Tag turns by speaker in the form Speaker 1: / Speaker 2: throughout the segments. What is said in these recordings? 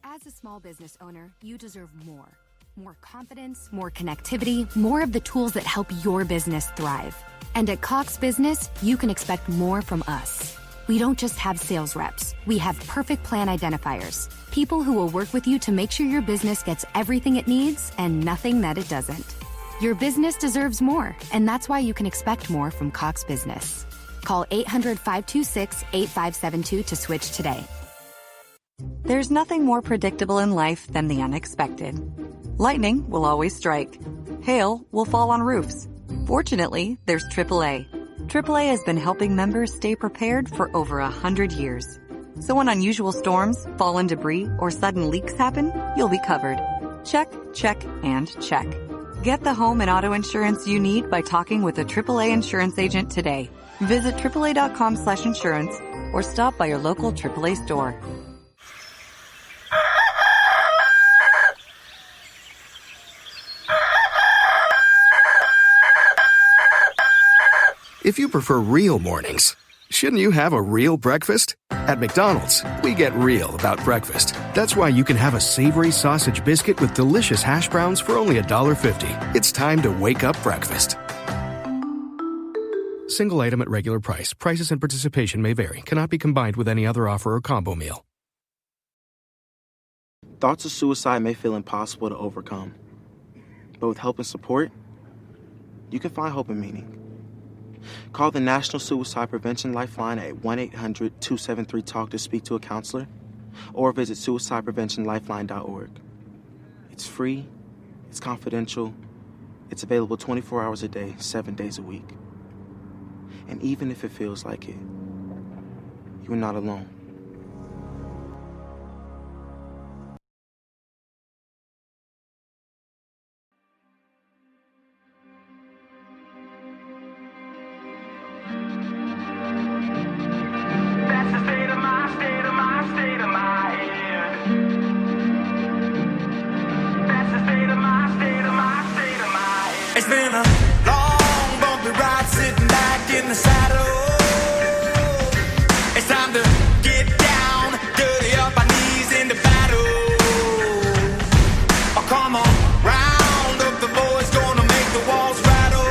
Speaker 1: As a small business owner, you deserve more. More confidence, more connectivity, more of the tools that help your business thrive. And at Cox Business, you can expect more from us. We don't just have sales reps. We have perfect plan identifiers. People who will work with you to make sure your business gets everything it needs and nothing that it doesn't. Your business deserves more, and that's why you can expect more from Cox Business. Call 800-526-8572 to switch today.
Speaker 2: There's nothing more predictable in life than the unexpected. Lightning will always strike. Hail will fall on roofs. Fortunately, there's AAA. AAA has been helping members stay prepared for over 100 years. So when unusual storms, fallen debris, or sudden leaks happen, you'll be covered. Check, check, and check. Get the home and auto insurance you need by talking with a AAA insurance agent today. Visit AAA.com/insurance or stop by your local AAA store.
Speaker 3: If you prefer real mornings, shouldn't you have a real breakfast? At McDonald's, we get real about breakfast. That's why you can have a savory sausage biscuit with delicious hash browns for only $1.50. It's time to wake up breakfast. Single item at regular price. Prices and participation may vary. Cannot be combined with any other offer or combo meal.
Speaker 4: Thoughts of suicide may feel impossible to overcome. But with help and support, you can find hope and meaning. Call the National Suicide Prevention Lifeline at 1-800-273-TALK to speak to a counselor, or visit suicidepreventionlifeline.org. It's free, it's confidential, it's available 24 hours a day, 7 days a week. And even if it feels like it, you're not alone.
Speaker 5: It's been a long, bumpy ride sitting back in the saddle. It's time to get down, dirty up our knees into battle. Oh, come on, round up the boys, gonna make the walls rattle.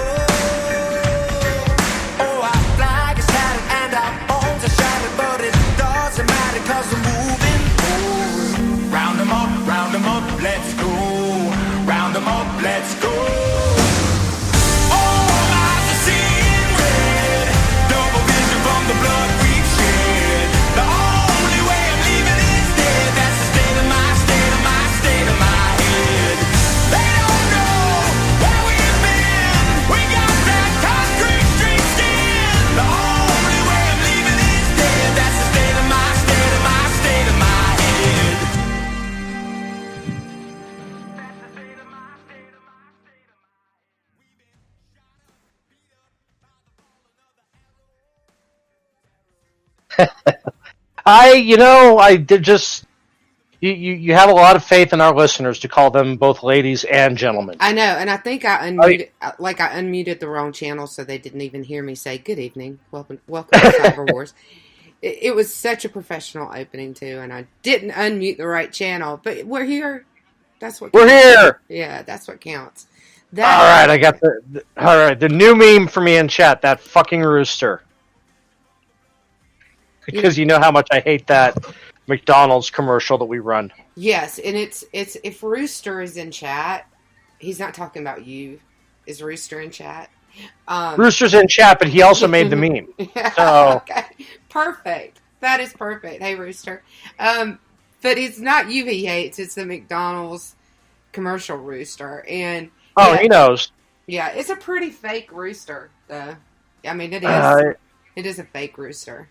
Speaker 5: Oh, our flag is tattered and our bones are shattered, but it doesn't matter 'cause we're moving forward. Round 'em up, let's go. Round 'em up, let's go.
Speaker 6: I did just. You have a lot of faith in our listeners to call them both ladies and gentlemen.
Speaker 7: I know, and I think I unmuted the wrong channel, so they didn't even hear me say good evening, welcome to Cyber Wars. It was such a professional opening too, and I didn't unmute the right channel, but we're here. That's what.
Speaker 6: We're here.
Speaker 7: Yeah, that's what counts.
Speaker 6: All right, I got the new meme for me in chat. That fucking rooster. Because you know how much I hate that McDonald's commercial that we run.
Speaker 7: Yes, and it's if Rooster is in chat, he's not talking about you. Is Rooster in chat?
Speaker 6: Rooster's in chat, but he also made the meme. So.
Speaker 7: Okay, perfect. That is perfect. Hey, Rooster. But it's not you he hates. It's the McDonald's commercial Rooster, and
Speaker 6: he knows.
Speaker 7: Yeah, it's a pretty fake rooster, though. I mean, it is. It is a fake rooster.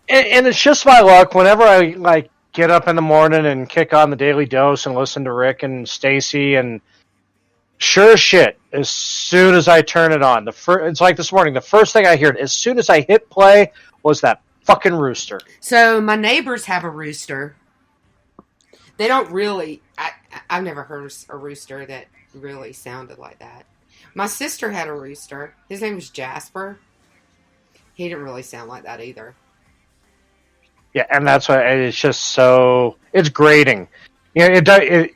Speaker 6: And it's just my luck. Whenever I get up in the morning and kick on the Daily Dose and listen to Rick and Stacy, and sure as shit, as soon as I turn it on, it's like this morning. The first thing I heard, as soon as I hit play, was that fucking rooster.
Speaker 7: So my neighbors have a rooster. They don't really. I've never heard a rooster that really sounded like that. My sister had a rooster. His name was Jasper. He didn't really sound like that either.
Speaker 6: Yeah, and that's why it's just so... It's grating. Yeah,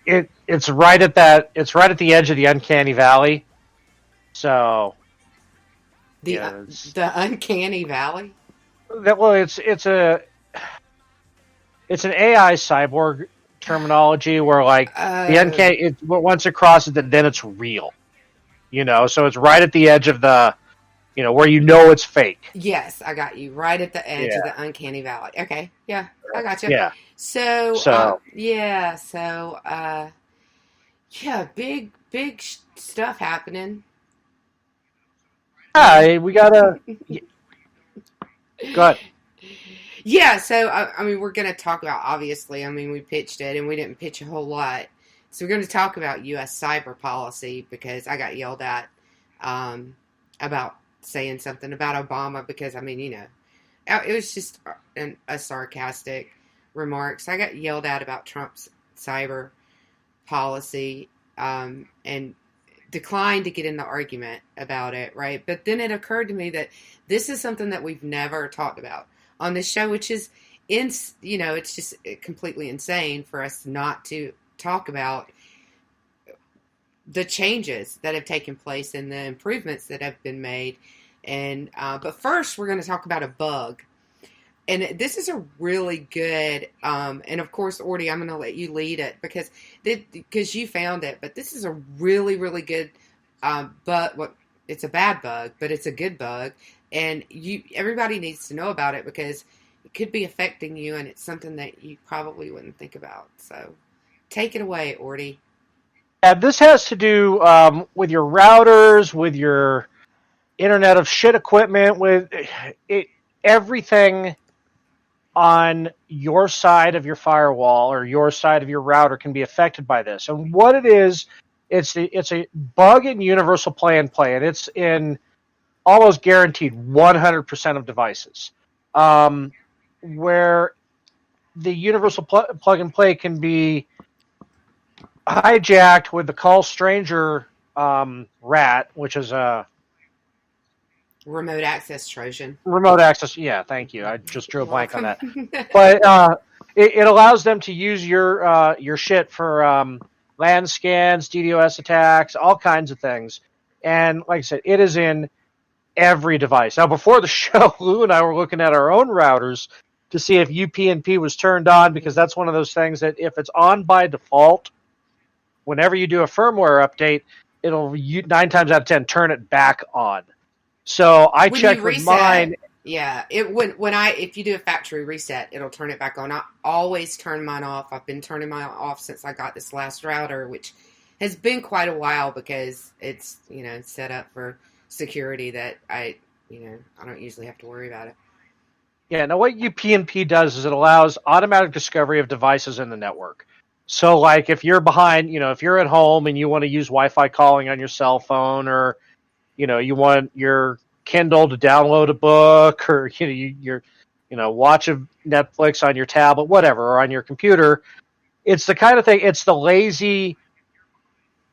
Speaker 6: it's right at the edge of the uncanny valley. So
Speaker 7: The uncanny valley.
Speaker 6: it's an AI cyborg terminology where like the uncanny once it crosses it, then it's real. So it's right at the edge of the where it's fake.
Speaker 7: Yes, I got you. Right at the edge of the uncanny valley. Okay, yeah, I got you.
Speaker 6: Yeah.
Speaker 7: So, big stuff happening.
Speaker 6: Yeah, we gotta. Go ahead.
Speaker 7: Yeah, so I mean, we're going to talk about, obviously. I mean, we pitched it, and we didn't pitch a whole lot. So we're going to talk about U.S. cyber policy because I got yelled at about saying something about Obama because, I mean, it was just a sarcastic remark. So I got yelled at about Trump's cyber policy and declined to get in the argument about it, right? But then it occurred to me that this is something that we've never talked about on this show, which is, it's just completely insane for us not to talk about the changes that have taken place and the improvements that have been made. And but first, we're going to talk about a bug. And this is a really good, and of course, Orty, I'm going to let you lead it because you found it. But this is a really, really good but it's a bad bug, but it's a good bug. And everybody needs to know about it because it could be affecting you, and it's something that you probably wouldn't think about. So take it away, Orty.
Speaker 6: This has to do with your routers, with your Internet of Shit equipment, with everything on your side of your firewall or your side of your router can be affected by this. And what it is, it's a bug in universal play and play, and it's in almost guaranteed 100% of devices, where the universal plug and play can be hijacked with the call stranger rat, which is a
Speaker 7: remote access Trojan.
Speaker 6: Remote access, yeah, thank you. I just drew a blank on that. But it allows them to use your shit for LAN scans, DDoS attacks, all kinds of things. And like I said, it is in every device. Now, before the show, Lou and I were looking at our own routers to see if UPnP was turned on, because that's one of those things that if it's on by default, whenever you do a firmware update, it'll 9 times out of 10 turn it back on. So I checked with mine.
Speaker 7: Yeah, if you do a factory reset, it'll turn it back on. I always turn mine off. I've been turning mine off since I got this last router, which has been quite a while because it's set up for security that I don't usually have to worry about it.
Speaker 6: Yeah, now what UPnP does is it allows automatic discovery of devices in the network. So like if you're behind, if you're at home and you want to use Wi-Fi calling on your cell phone, or you want your Kindle to download a book, or you're watch a Netflix on your tablet, whatever, or on your computer, it's the kind of thing. It's the lazy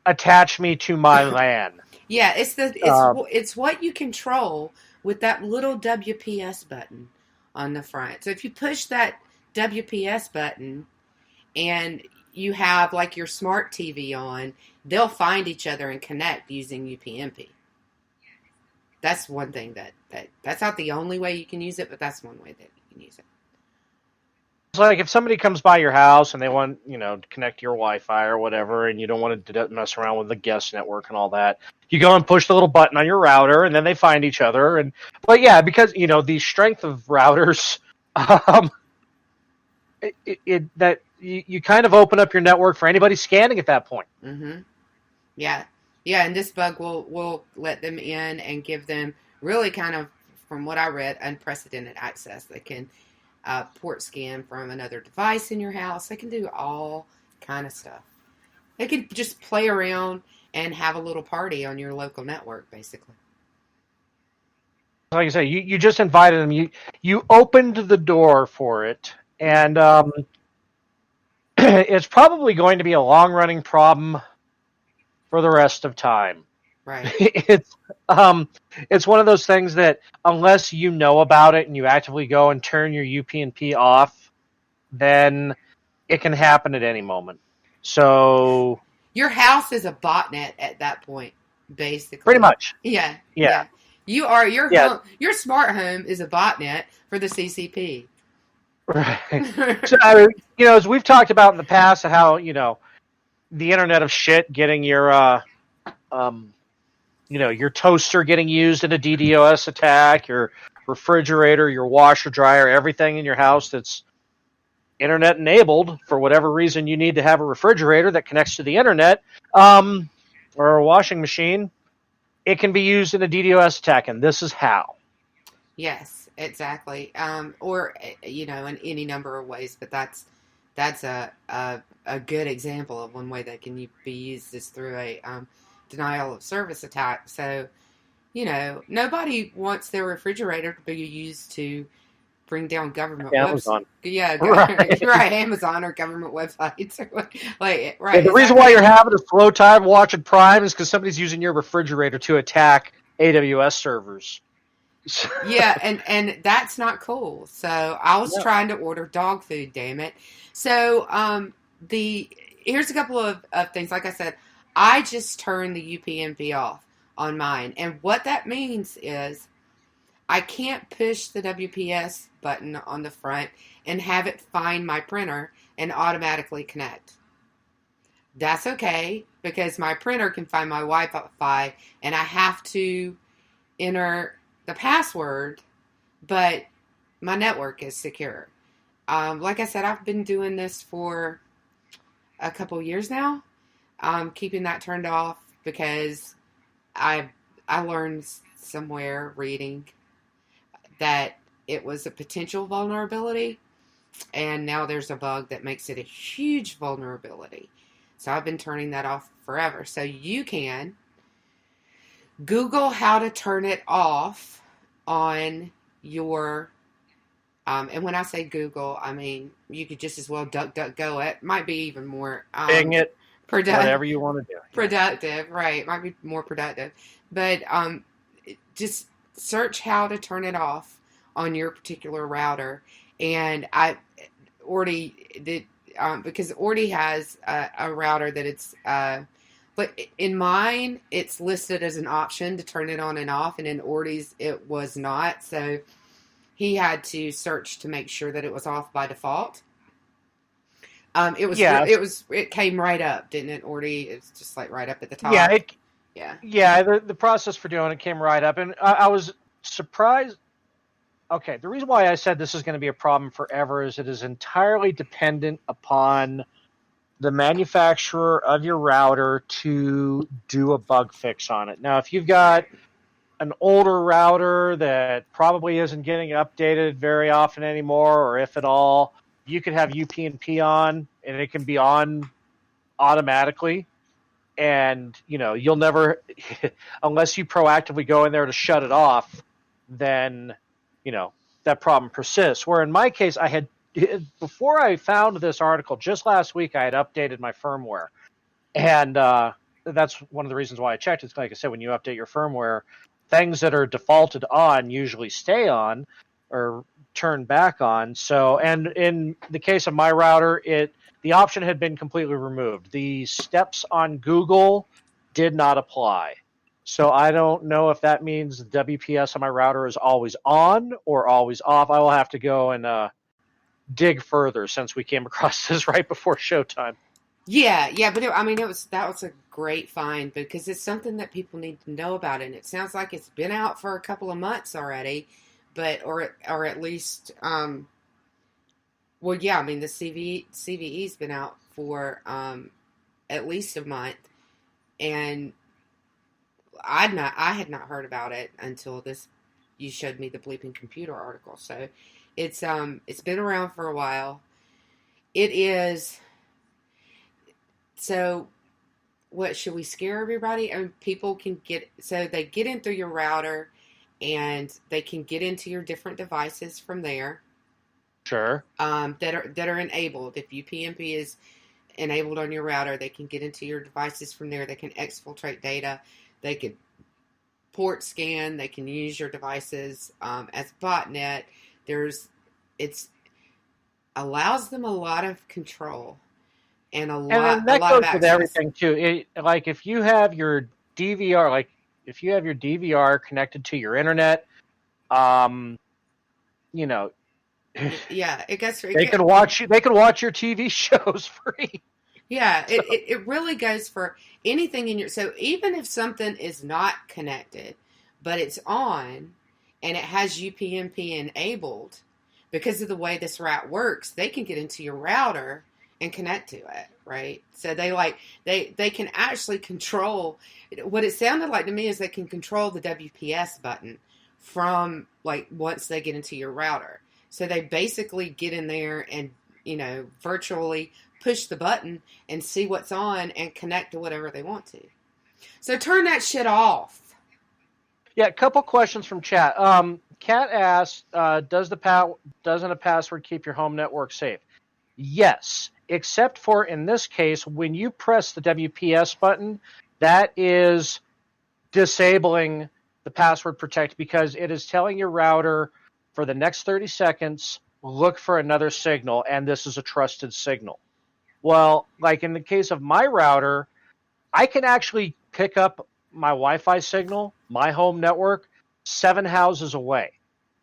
Speaker 6: attach me to my LAN.
Speaker 7: Yeah, it's what you control with that little WPS button on the front. So if you push that WPS button and you have like your smart TV on, they'll find each other and connect using UPnP. That's one thing that's not the only way you can use it, but that's one way that you can use it.
Speaker 6: It's like if somebody comes by your house and they want, to connect to your Wi-Fi or whatever, and you don't want to mess around with the guest network and all that, you go and push the little button on your router, and then they find each other. But yeah, because the strength of routers, you kind of open up your network for anybody scanning at that point.
Speaker 7: Mm-hmm. Yeah. Yeah, and this bug will let them in and give them really kind of, from what I read, unprecedented access. They can port scan from another device in your house. They can do all kind of stuff. They can just play around and have a little party on your local network, basically.
Speaker 6: Like I say, you just invited them. You opened the door for it, and it's probably going to be a long-running problem for the rest of time.
Speaker 7: Right.
Speaker 6: It's one of those things that unless you know about it and you actively go and turn your UPnP off, then it can happen at any moment. So
Speaker 7: your house is a botnet at that point, basically.
Speaker 6: pretty much.
Speaker 7: Yeah.
Speaker 6: Yeah.
Speaker 7: You are your
Speaker 6: Yeah.
Speaker 7: home. Your smart home is a botnet for the CCP.
Speaker 6: Right. So, as we've talked about in the past, how, the Internet of shit getting your, your toaster getting used in a DDoS attack, your refrigerator, your washer, dryer, everything in your house that's internet enabled for whatever reason you need to have a refrigerator that connects to the internet, or a washing machine, it can be used in a DDoS attack, and this is how.
Speaker 7: Yes, exactly. Or in any number of ways, but that's a good example of one way that can be used is through a denial of service attack. So, nobody wants their refrigerator to be used to bring down government
Speaker 6: Amazon.
Speaker 7: Yeah,
Speaker 6: Right.
Speaker 7: right. Amazon or government websites. Right.
Speaker 6: Yeah, the reason why you're having a slow time watching Prime is because somebody's using your refrigerator to attack AWS servers.
Speaker 7: Yeah, and that's not cool. So I was trying to order dog food, damn it. So here's a couple of things. Like I said, I just turned the UPnP off on mine. And what that means is I can't push the WPS button on the front and have it find my printer and automatically connect. That's okay, because my printer can find my Wi-Fi, and I have to enter the password, but my network is secure. Like I said, I've been doing this for a couple years now, keeping that turned off because I learned somewhere reading that it was a potential vulnerability, and now there's a bug that makes it a huge vulnerability. So I've been turning that off forever. So you can Google how to turn it off on your, and when I say Google, I mean, you could just as well DuckDuckGo it. Might be even more
Speaker 6: Bing it, whatever you want to do.
Speaker 7: Productive, right. Might be more productive. But just search how to turn it off on your particular router. And I already did, because Orty has a router that it's, but in mine, it's listed as an option to turn it on and off, and in Orty's, it was not. So he had to search to make sure that it was off by default. It came right up, didn't it, Orty? It's just like right up at the top.
Speaker 6: Yeah. The process for doing it came right up, and I was surprised. Okay, the reason why I said this is going to be a problem forever is it is entirely dependent upon the manufacturer of your router to do a bug fix on it. Now, if you've got an older router that probably isn't getting updated very often anymore, or if at all, you could have UPnP on, and it can be on automatically. And, you'll never, unless you proactively go in there to shut it off, then, that problem persists. Where in my case, before I found this article, just last week, I had updated my firmware. And that's one of the reasons why I checked. It's like I said, when you update your firmware, things that are defaulted on usually stay on or turn back on. So, and in the case of my router, the option had been completely removed. The steps on Google did not apply. So I don't know if that means the WPS on my router is always on or always off. I will have to go and dig further since we came across this right before showtime.
Speaker 7: Yeah, but that was a great find because it's something that people need to know about, and it sounds like it's been out for a couple of months already, but or at least the CVE's been out for at least a month, and I had not heard about it until you showed me the Bleeping Computer article. So it's been around for a while. It is. So what should we scare everybody? I mean, people can they get in through your router and they can get into your different devices from there.
Speaker 6: Sure.
Speaker 7: That are enabled. If UPnP is enabled on your router, they can get into your devices from there. They can exfiltrate data. They can port scan. They can use your devices as botnet. It allows them a lot of control. and a
Speaker 6: And
Speaker 7: lot
Speaker 6: then that
Speaker 7: of
Speaker 6: goes
Speaker 7: access.
Speaker 6: with everything too. Like if you have your DVR, connected to your internet, you know,
Speaker 7: Yeah, it gets
Speaker 6: they can watch you. They can watch your TV shows free.
Speaker 7: Yeah,
Speaker 6: So,
Speaker 7: it really goes for anything in your. So even if something is not connected, but it's on and it has UPnP enabled, because of the way this route works, they can get into your router and connect to it, right? So they can actually control. What it sounded like to me is they can control the WPS button from like once they get into your router. So they basically get in there and virtually push the button and see what's on and connect to whatever they want to. So turn that shit off.
Speaker 6: yeah, a couple questions from chat. Kat asked, doesn't a password keep your home network safe? Yes, except for in this case, when you press the WPS button, that is disabling the password protect because it is telling your router for the next 30 seconds, look for another signal, and this is a trusted signal. Well, like in the case of my router, I can actually pick up my Wi-Fi signal, my home network, 7 houses away.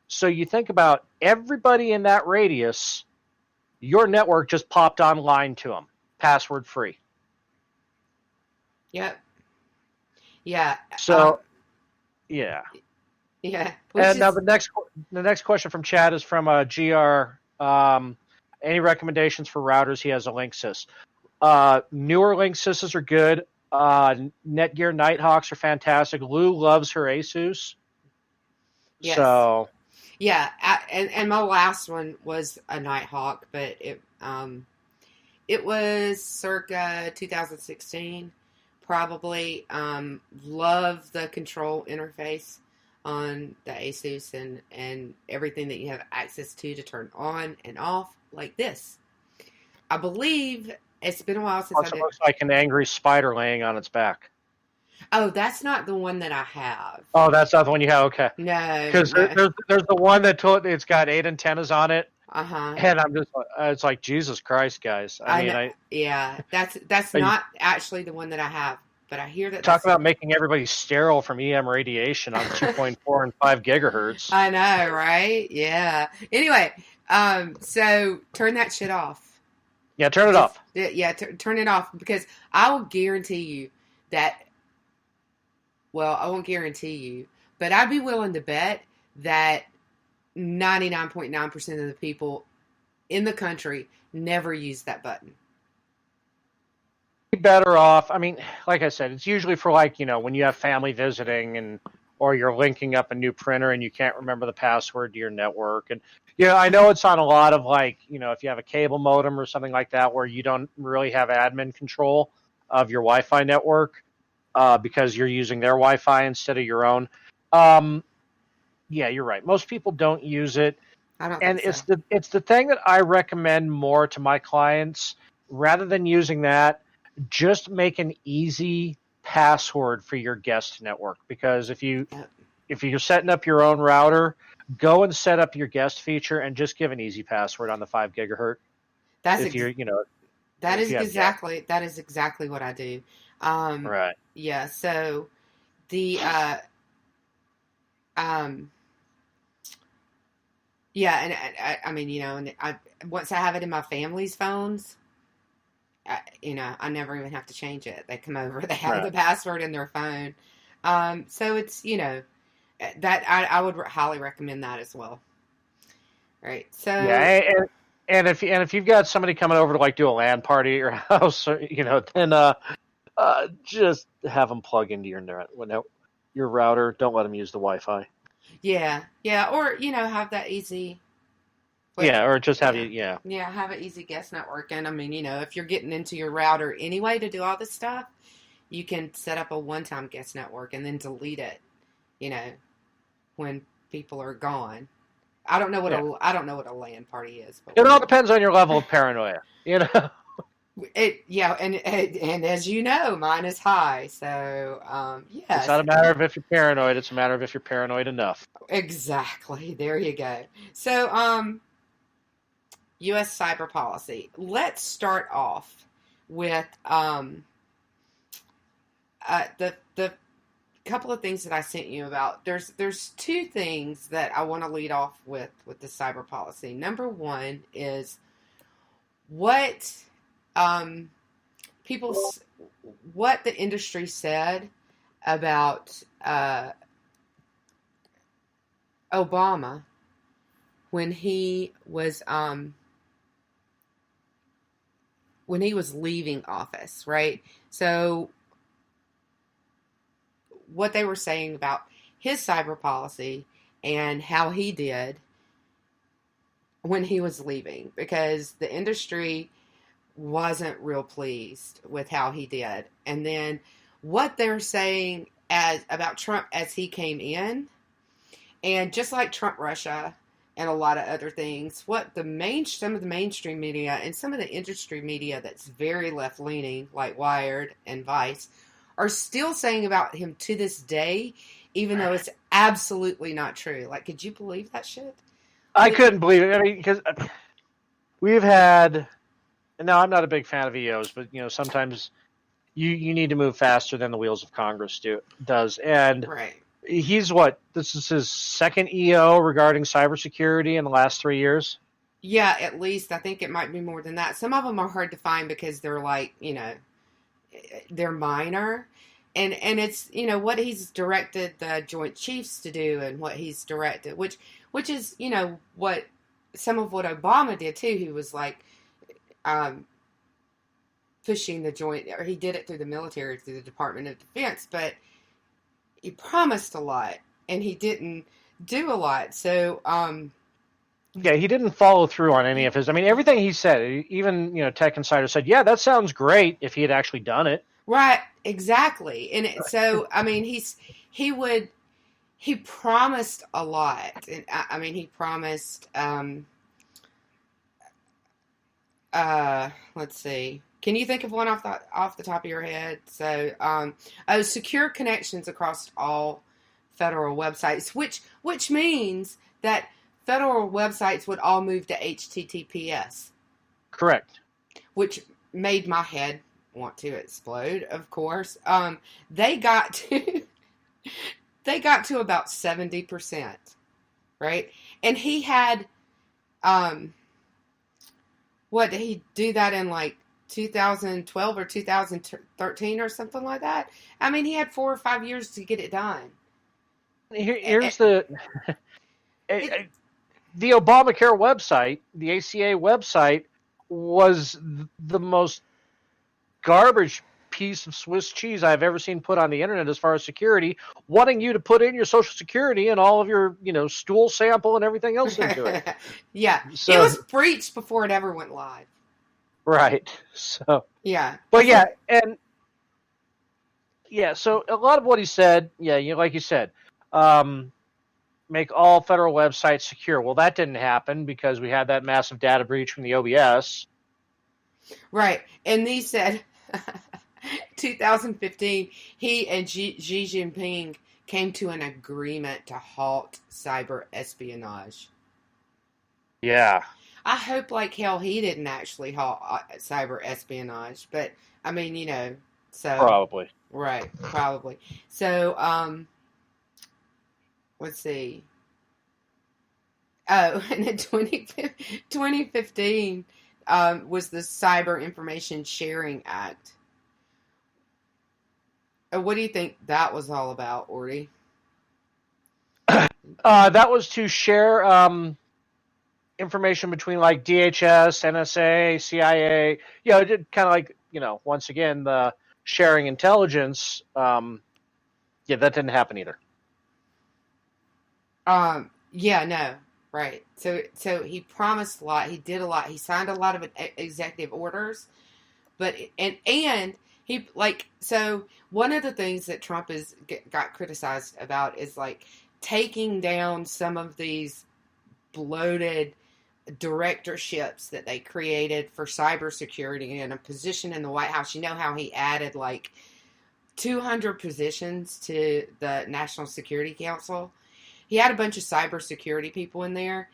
Speaker 6: So you think about everybody in that radius, your network just popped online to them, password free.
Speaker 7: Yep. Yeah.
Speaker 6: So, yeah.
Speaker 7: Yeah.
Speaker 6: And now the next question from Chad is from GR. Any recommendations for routers? He has a Linksys. Newer Linksys are good. Netgear Nighthawks are fantastic. Lou loves her Asus.
Speaker 7: Yes.
Speaker 6: So
Speaker 7: yeah, and my last one was a Nighthawk, but it was circa 2016, probably. Love the control interface on the Asus and everything that you have access to turn on and off like this. I believe it's been a while since
Speaker 6: it looks like an angry spider laying on its back.
Speaker 7: Oh, that's not the one that I have.
Speaker 6: Oh, that's not the one you have? Okay.
Speaker 7: No.
Speaker 6: Because there's the one that it's got 8 antennas on it.
Speaker 7: Uh-huh.
Speaker 6: And I'm just, it's like, Jesus Christ, guys.
Speaker 7: Yeah, that's not actually the one that I have. But I hear that.
Speaker 6: Talk about making everybody sterile from EM radiation on 2.4 and 5 gigahertz.
Speaker 7: I know, right? Yeah. Anyway, so turn that shit off.
Speaker 6: Yeah, turn it off.
Speaker 7: Yeah, turn it off because I will guarantee you that. Well, I won't guarantee you, but I'd be willing to bet that 99.9% of the people in the country never use that button.
Speaker 6: Better off. I mean, like I said, it's usually for when you have family visiting or you're linking up a new printer and you can't remember the password to your network. And I know it's on a lot of if you have a cable modem or something like that where you don't really have admin control of your Wi-Fi network because you're using their Wi-Fi instead of your own. Yeah, you're right. Most people don't use it.
Speaker 7: I don't think
Speaker 6: so. It's the thing that I recommend more to my clients rather than using that. Just make an easy password for your guest network because if you're setting up your own router, go and set up your guest feature and just give an easy password on the 5 gigahertz. That is
Speaker 7: exactly what I do.
Speaker 6: Right.
Speaker 7: Yeah. So the yeah, and I mean, and once I have it in my family's phones. I never even have to change it. They come over, they have the password in their phone. So it's, that I would highly recommend that as well. Right. So
Speaker 6: yeah, and if you've got somebody coming over to do a LAN party at your house, or, then just have them plug into your router. Don't let them use the Wi-Fi.
Speaker 7: Yeah, or have that easy.
Speaker 6: Or just have
Speaker 7: have an easy guest network. And I mean, if you're getting into your router anyway to do all this stuff, you can set up a one-time guest network and then delete it, when people are gone. I don't know what a LAN party is. But
Speaker 6: it all depends on your level of paranoia,
Speaker 7: and as you know, mine is high. So,
Speaker 6: It's not a matter of if you're paranoid. It's a matter of if you're paranoid enough.
Speaker 7: Exactly. There you go. So, U.S. cyber policy. Let's start off with the couple of things that I sent you about. There's two things that I want to lead off with the cyber policy. Number one is what what the industry said about Obama when he was leaving office, right? So what they were saying about his cyber policy and how he did when he was leaving, because the industry wasn't real pleased with how he did. And then what they're saying about Trump as he came in, and just like Trump Russia and a lot of other things, what some of the mainstream media and some of the industry media that's very left leaning, like Wired and Vice, are still saying about him to this day, even though it's absolutely not true. Like, could you believe that shit?
Speaker 6: I couldn't believe it. I mean, because we've had, and now I'm not a big fan of EOs, but sometimes you need to move faster than the wheels of Congress does. And
Speaker 7: right.
Speaker 6: This is his second EO regarding cybersecurity in the last 3 years?
Speaker 7: Yeah, at least. I think it might be more than that. Some of them are hard to find because they're like, they're minor. And it's, what he's directed the Joint Chiefs to do and what he's directed, which is, what some of what Obama did too. He was like pushing the joint, or he did it through the military, through the Department of Defense, but he promised a lot and he didn't do a lot. So,
Speaker 6: yeah, he didn't follow through on any of his. I mean, everything he said, even Tech Insider said, yeah, that sounds great if he had actually done it.
Speaker 7: Right, exactly. And so, I mean, he promised a lot. And I mean, he promised, let's see. Can you think of one off the top of your head? So, secure connections across all federal websites, which means that federal websites would all move to HTTPS.
Speaker 6: Correct.
Speaker 7: Which made my head want to explode, of course. They got to about 70%, right? And he had, what, did he do that in like 2012 or 2013 or something like that? I mean, he had 4 or 5 years to get it done.
Speaker 6: Here's the Obamacare website, the ACA website, was the most garbage piece of Swiss cheese I've ever seen put on the internet as far as security, wanting you to put in your Social Security and all of your, stool sample and everything else into it.
Speaker 7: Yeah. So, it was breached before it ever went live.
Speaker 6: Right. So.
Speaker 7: Yeah.
Speaker 6: But yeah, and yeah, so a lot of what he said, like you said, make all federal websites secure. Well, that didn't happen because we had that massive data breach from the OBS.
Speaker 7: Right. And he said 2015, he and Xi Jinping came to an agreement to halt cyber espionage.
Speaker 6: Yeah.
Speaker 7: I hope like hell he didn't actually halt cyber espionage, but I mean, so.
Speaker 6: Probably.
Speaker 7: Right. Probably. So, let's see. Oh, and in 2015 was the Cyber Information Sharing Act. What do you think that was all about, Orty?
Speaker 6: That was to share information between like DHS, NSA, CIA. It did kind of like, once again, the sharing intelligence. That didn't happen either.
Speaker 7: Yeah, no, right. So he promised a lot. He did a lot. He signed a lot of executive orders, but and he so one of the things that Trump got criticized about is like taking down some of these bloated directorships that they created for cybersecurity and a position in the White House. You know how he added like 200 positions to the National Security Council? He had a bunch of cybersecurity people in there,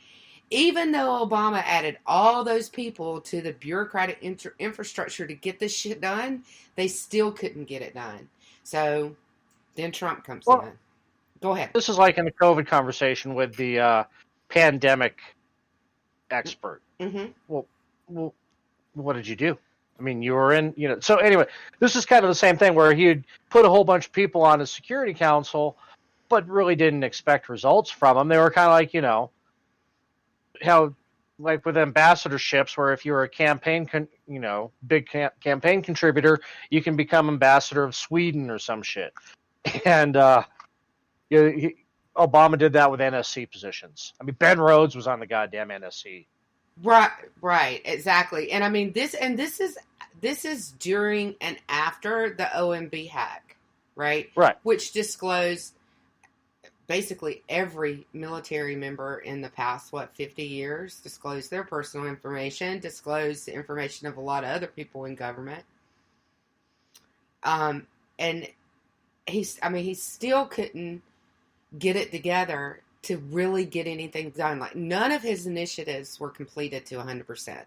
Speaker 7: even though Obama added all those people to the bureaucratic infrastructure to get this shit done, they still couldn't get it done. So then Trump comes in. Go ahead.
Speaker 6: This is like in the COVID conversation with the pandemic expert.
Speaker 7: Mm-hmm.
Speaker 6: Well, what did you do? I mean, you were in, So anyway, this is kind of the same thing where he'd put a whole bunch of people on his Security Council, but really didn't expect results from them. They were kind of like, how like with ambassadorships, where if you're a campaign, big campaign contributor, you can become ambassador of Sweden or some shit. And Obama did that with NSC positions. I mean, Ben Rhodes was on the goddamn NSC.
Speaker 7: Right, exactly. And I mean this is during and after the OMB hack, right?
Speaker 6: Right.
Speaker 7: Which disclosed basically every military member in the past 50 years, disclosed their personal information, disclosed the information of a lot of other people in government. And he still couldn't get it together to really get anything done. Like, none of his initiatives were completed to 100%.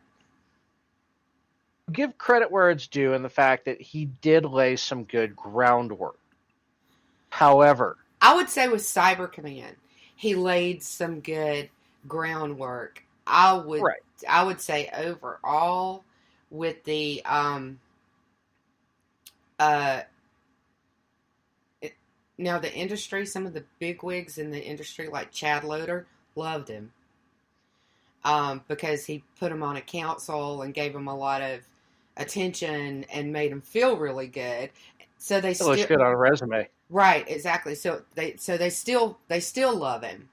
Speaker 6: Give credit where it's due in the fact that he did lay some good groundwork. However,
Speaker 7: I would say with Cyber Command, he laid some good groundwork. I would say overall with the now the industry, some of the bigwigs in the industry, like Chad Loader, loved him because he put him on a council and gave him a lot of attention and made him feel really good. So they still
Speaker 6: looks good on a resume.
Speaker 7: Right, exactly. So they still love him.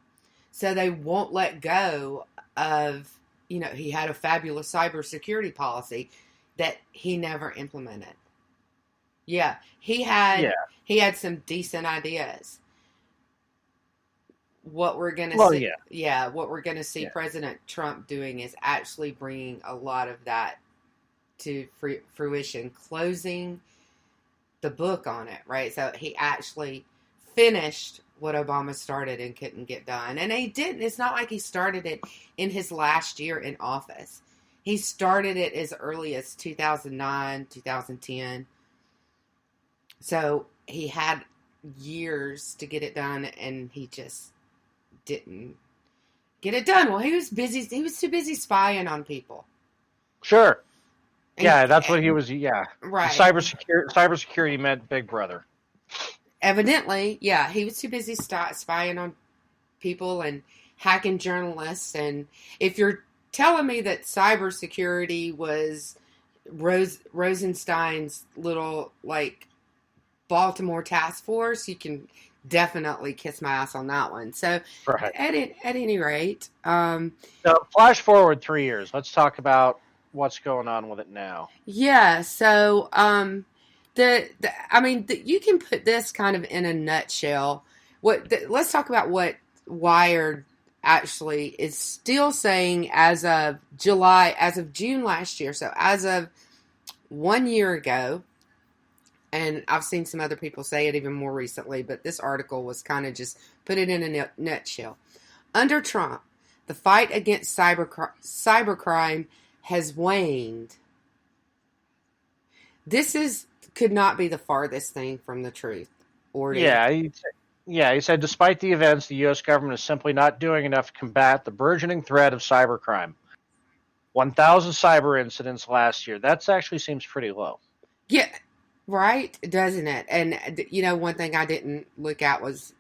Speaker 7: So they won't let go of, he had a fabulous cybersecurity policy that he never implemented. Yeah, he had some decent ideas. What we're gonna see, what we're gonna see President Trump doing is actually bringing a lot of that to fruition, closing the book on it, right? So he actually finished what Obama started and couldn't get done, and he didn't. It's not like he started it in his last year in office. He started it as early as 2009, 2010. So he had years to get it done, and he just didn't get it done. Well, he was busy. He was too busy spying on people.
Speaker 6: Sure. That's what he was. Yeah.
Speaker 7: Right.
Speaker 6: Cybersecurity meant Big Brother.
Speaker 7: Evidently, he was too busy spying on people and hacking journalists. And if you're telling me that cybersecurity was Rosenstein's little, Baltimore task force, you can definitely kiss my ass on that one. So
Speaker 6: right.
Speaker 7: at any rate,
Speaker 6: so flash forward 3 years. Let's talk about what's going on with it now.
Speaker 7: Yeah. So you can put this kind of in a nutshell. Let's talk about what Wired actually is still saying as of June last year. So as of 1 year ago. And I've seen some other people say it even more recently, but this article was kind of just put it in a nutshell. Under Trump, the fight against cybercrime has waned. This could not be the farthest thing from the truth.
Speaker 6: He said, despite the events, the U.S. government is simply not doing enough to combat the burgeoning threat of cybercrime. 1,000 cyber incidents last year. That actually seems pretty low.
Speaker 7: Yeah. Right, doesn't it? And, one thing I didn't look at was,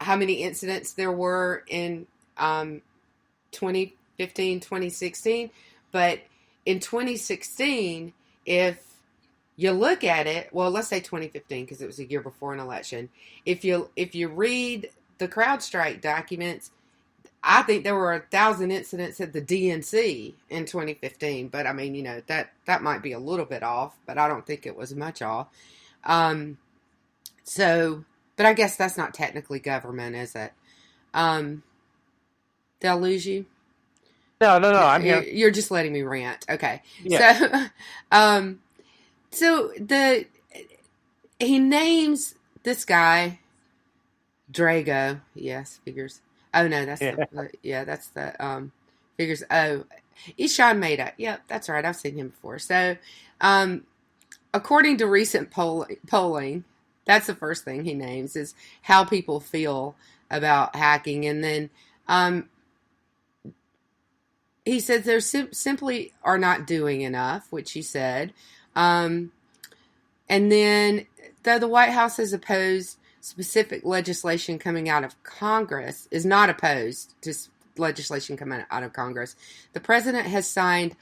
Speaker 7: how many incidents there were in 2015, 2016. But in 2016, if you look at it, well, let's say 2015, because it was a year before an election. If you read the CrowdStrike documents, I think there were 1,000 incidents at the DNC in 2015, but I mean, that might be a little bit off, but I don't think it was much off. But I guess that's not technically government, is it? Did I lose you?
Speaker 6: No, I'm here.
Speaker 7: You're just letting me rant. Okay.
Speaker 6: Yeah.
Speaker 7: So, he names this guy, Drago, yes, figures. Oh no, that's that's the figures. Oh, Ishan Mehta. Yep, that's right. I've seen him before. So, according to recent polling, that's the first thing he names is how people feel about hacking, and then he says they simply are not doing enough, which he said. And then, though the White House has opposed specific legislation coming out of Congress, is not opposed to legislation coming out of Congress, the president has signed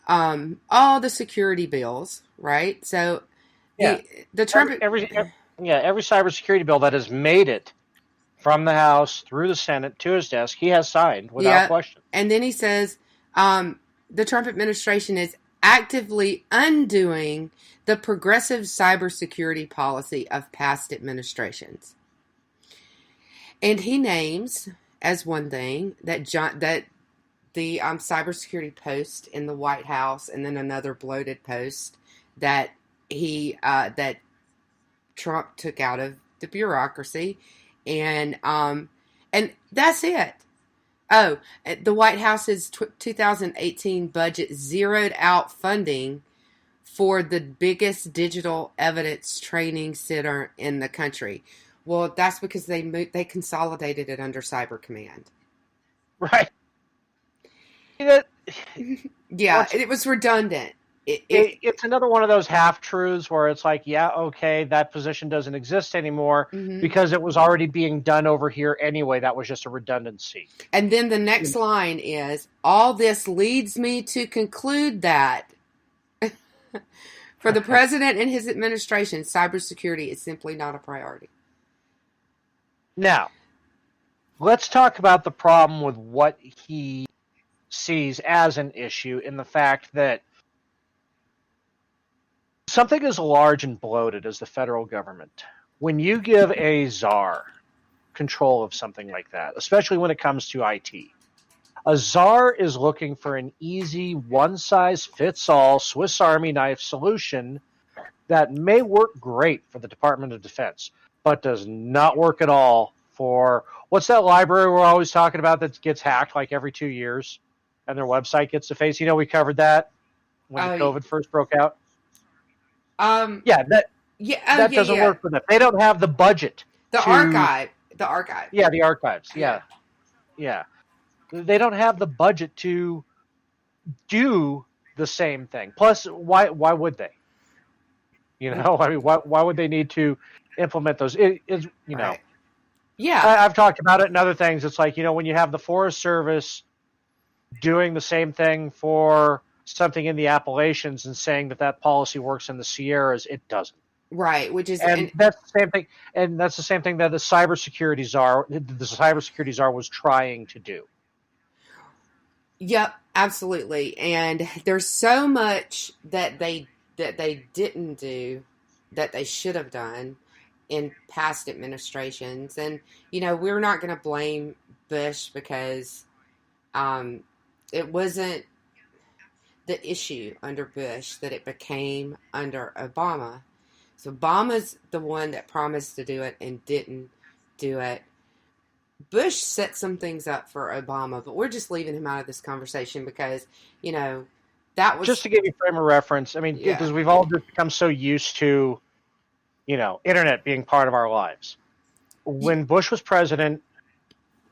Speaker 7: all the security bills, right? So the Trump...
Speaker 6: Every cybersecurity bill that has made it from the House through the Senate to his desk, he has signed without question.
Speaker 7: And then he says the Trump administration is actively undoing the progressive cybersecurity policy of past administrations. And he names as one thing that the cybersecurity post in the White House, and then another bloated post that that Trump took out of the bureaucracy, and that's it. Oh, the White House's 2018 budget zeroed out funding for the biggest digital evidence training center in the country. Well, that's because they consolidated it under Cyber Command.
Speaker 6: Right.
Speaker 7: Yeah, it was redundant.
Speaker 6: It's another one of those half-truths where it's like, yeah, okay, that position doesn't exist anymore because it was already being done over here anyway. That was just a redundancy.
Speaker 7: And then the next line is, all this leads me to conclude that for the president and his administration, cybersecurity is simply not a priority.
Speaker 6: Now, let's talk about the problem with what he sees as an issue in the fact that something as large and bloated as the federal government, when you give a czar control of something like that, especially when it comes to IT, a czar is looking for an easy, one-size-fits-all Swiss Army knife solution that may work great for the Department of Defense, but does not work at all for, what's that library we're always talking about that gets hacked like every 2 years and their website gets defaced? You know, we covered that when COVID first broke out. That doesn't work for them. They don't have the budget.
Speaker 7: The archive.
Speaker 6: Yeah, the archives. Yeah. They don't have the budget to do the same thing. Plus, why would they? You know, I mean, why would they need to implement those?
Speaker 7: Right. Yeah.
Speaker 6: I've talked about it in other things. It's like, you know, when you have the Forest Service doing the same thing for something in the Appalachians and saying that policy works in the Sierras, it doesn't.
Speaker 7: Right, which is,
Speaker 6: and that's the same thing. And that's the same thing that the cybersecurity czar was trying to do.
Speaker 7: Yep, absolutely. And there's so much that they didn't do that they should have done in past administrations. And you know, we're not going to blame Bush because it wasn't the issue under Bush that it became under Obama. So Obama's the one that promised to do it and didn't do it. Bush set some things up for Obama, but we're just leaving him out of this conversation because, you know, that was...
Speaker 6: Just to give you a frame of reference, I mean, because we've all just become so used to, you know, internet being part of our lives. When Bush was president,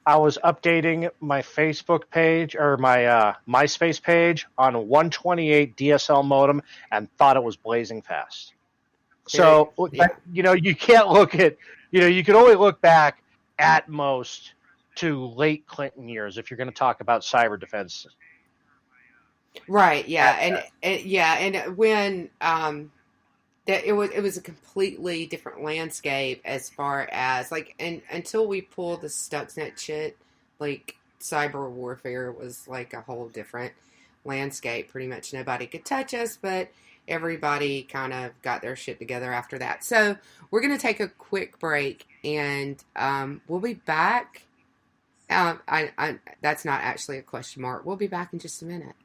Speaker 6: I was updating my Facebook page or my MySpace page on a 128 DSL modem and thought it was blazing fast. So, you know, you can't look at, you know, you can only look back at most to late Clinton years if you're going to talk about cyber defense.
Speaker 7: Right. Yeah. And when that it was a completely different landscape as far as like, and until we pulled the Stuxnet shit, like cyber warfare was like a whole different landscape. Pretty much nobody could touch us, but everybody kind of got their shit together after that. So we're going to take a quick break and we'll be back. That's not actually a question mark. We'll be back in just a minute.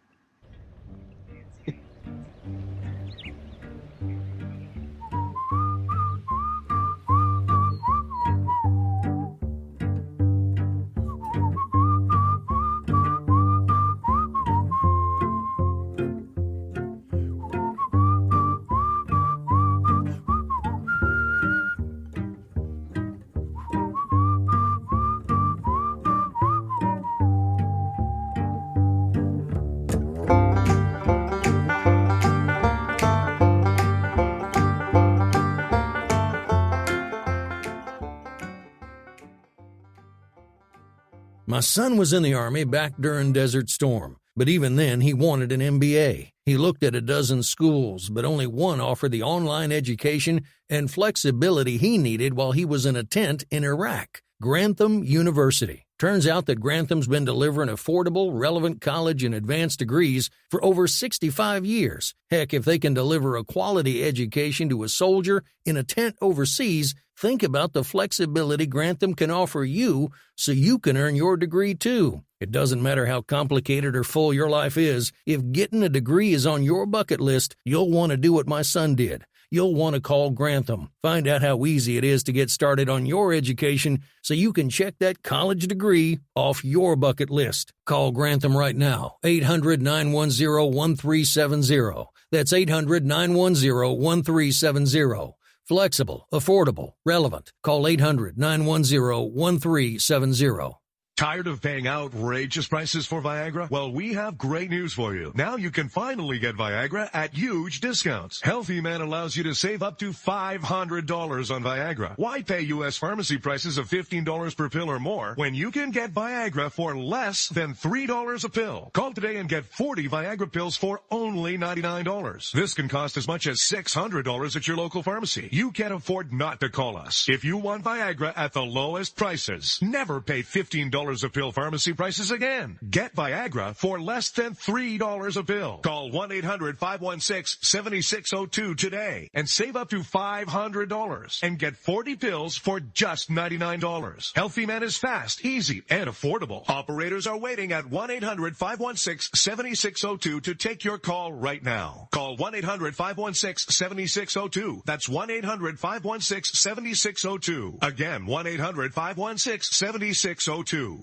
Speaker 8: My son was in the Army back during Desert Storm, but even then he wanted an MBA. He looked at a dozen schools, but only one offered the online education and flexibility he needed while he was in a tent in Iraq. Grantham University. Turns out that Grantham's been delivering affordable, relevant college and advanced degrees for over 65 years. Heck, if they can deliver a quality education to a soldier in a tent overseas, think about the flexibility Grantham can offer you so you can earn your degree too. It doesn't matter how complicated or full your life is, if getting a degree is on your bucket list, you'll want to do what my son did. You'll want to call Grantham. Find out how easy it is to get started on your education so you can check that college degree off your bucket list. Call Grantham right now, 800-910-1370. That's 800-910-1370. Flexible, affordable, relevant. Call 800-910-1370.
Speaker 9: Tired of paying outrageous prices for Viagra? Well, we have great news for you. Now you can finally get Viagra at huge discounts. Healthy Man allows you to save up to $500 on Viagra. Why pay U.S. pharmacy prices of $15 per pill or more when you can get Viagra for less than $3 a pill? Call today and get 40 Viagra pills for only $99. This can cost as much as $600 at your local pharmacy. You can't afford not to call us. If you want Viagra at the lowest prices, never pay $15 a pill pharmacy prices again. Get Viagra for less than $3 a pill. Call 1-800-516-7602 today and save up to $500 and get 40 pills for just $99. Healthy Man is fast, easy, and affordable. Operators are waiting at 1-800-516-7602 to take your call right now. Call 1-800-516-7602. That's 1-800-516-7602. Again, 1-800-516-7602.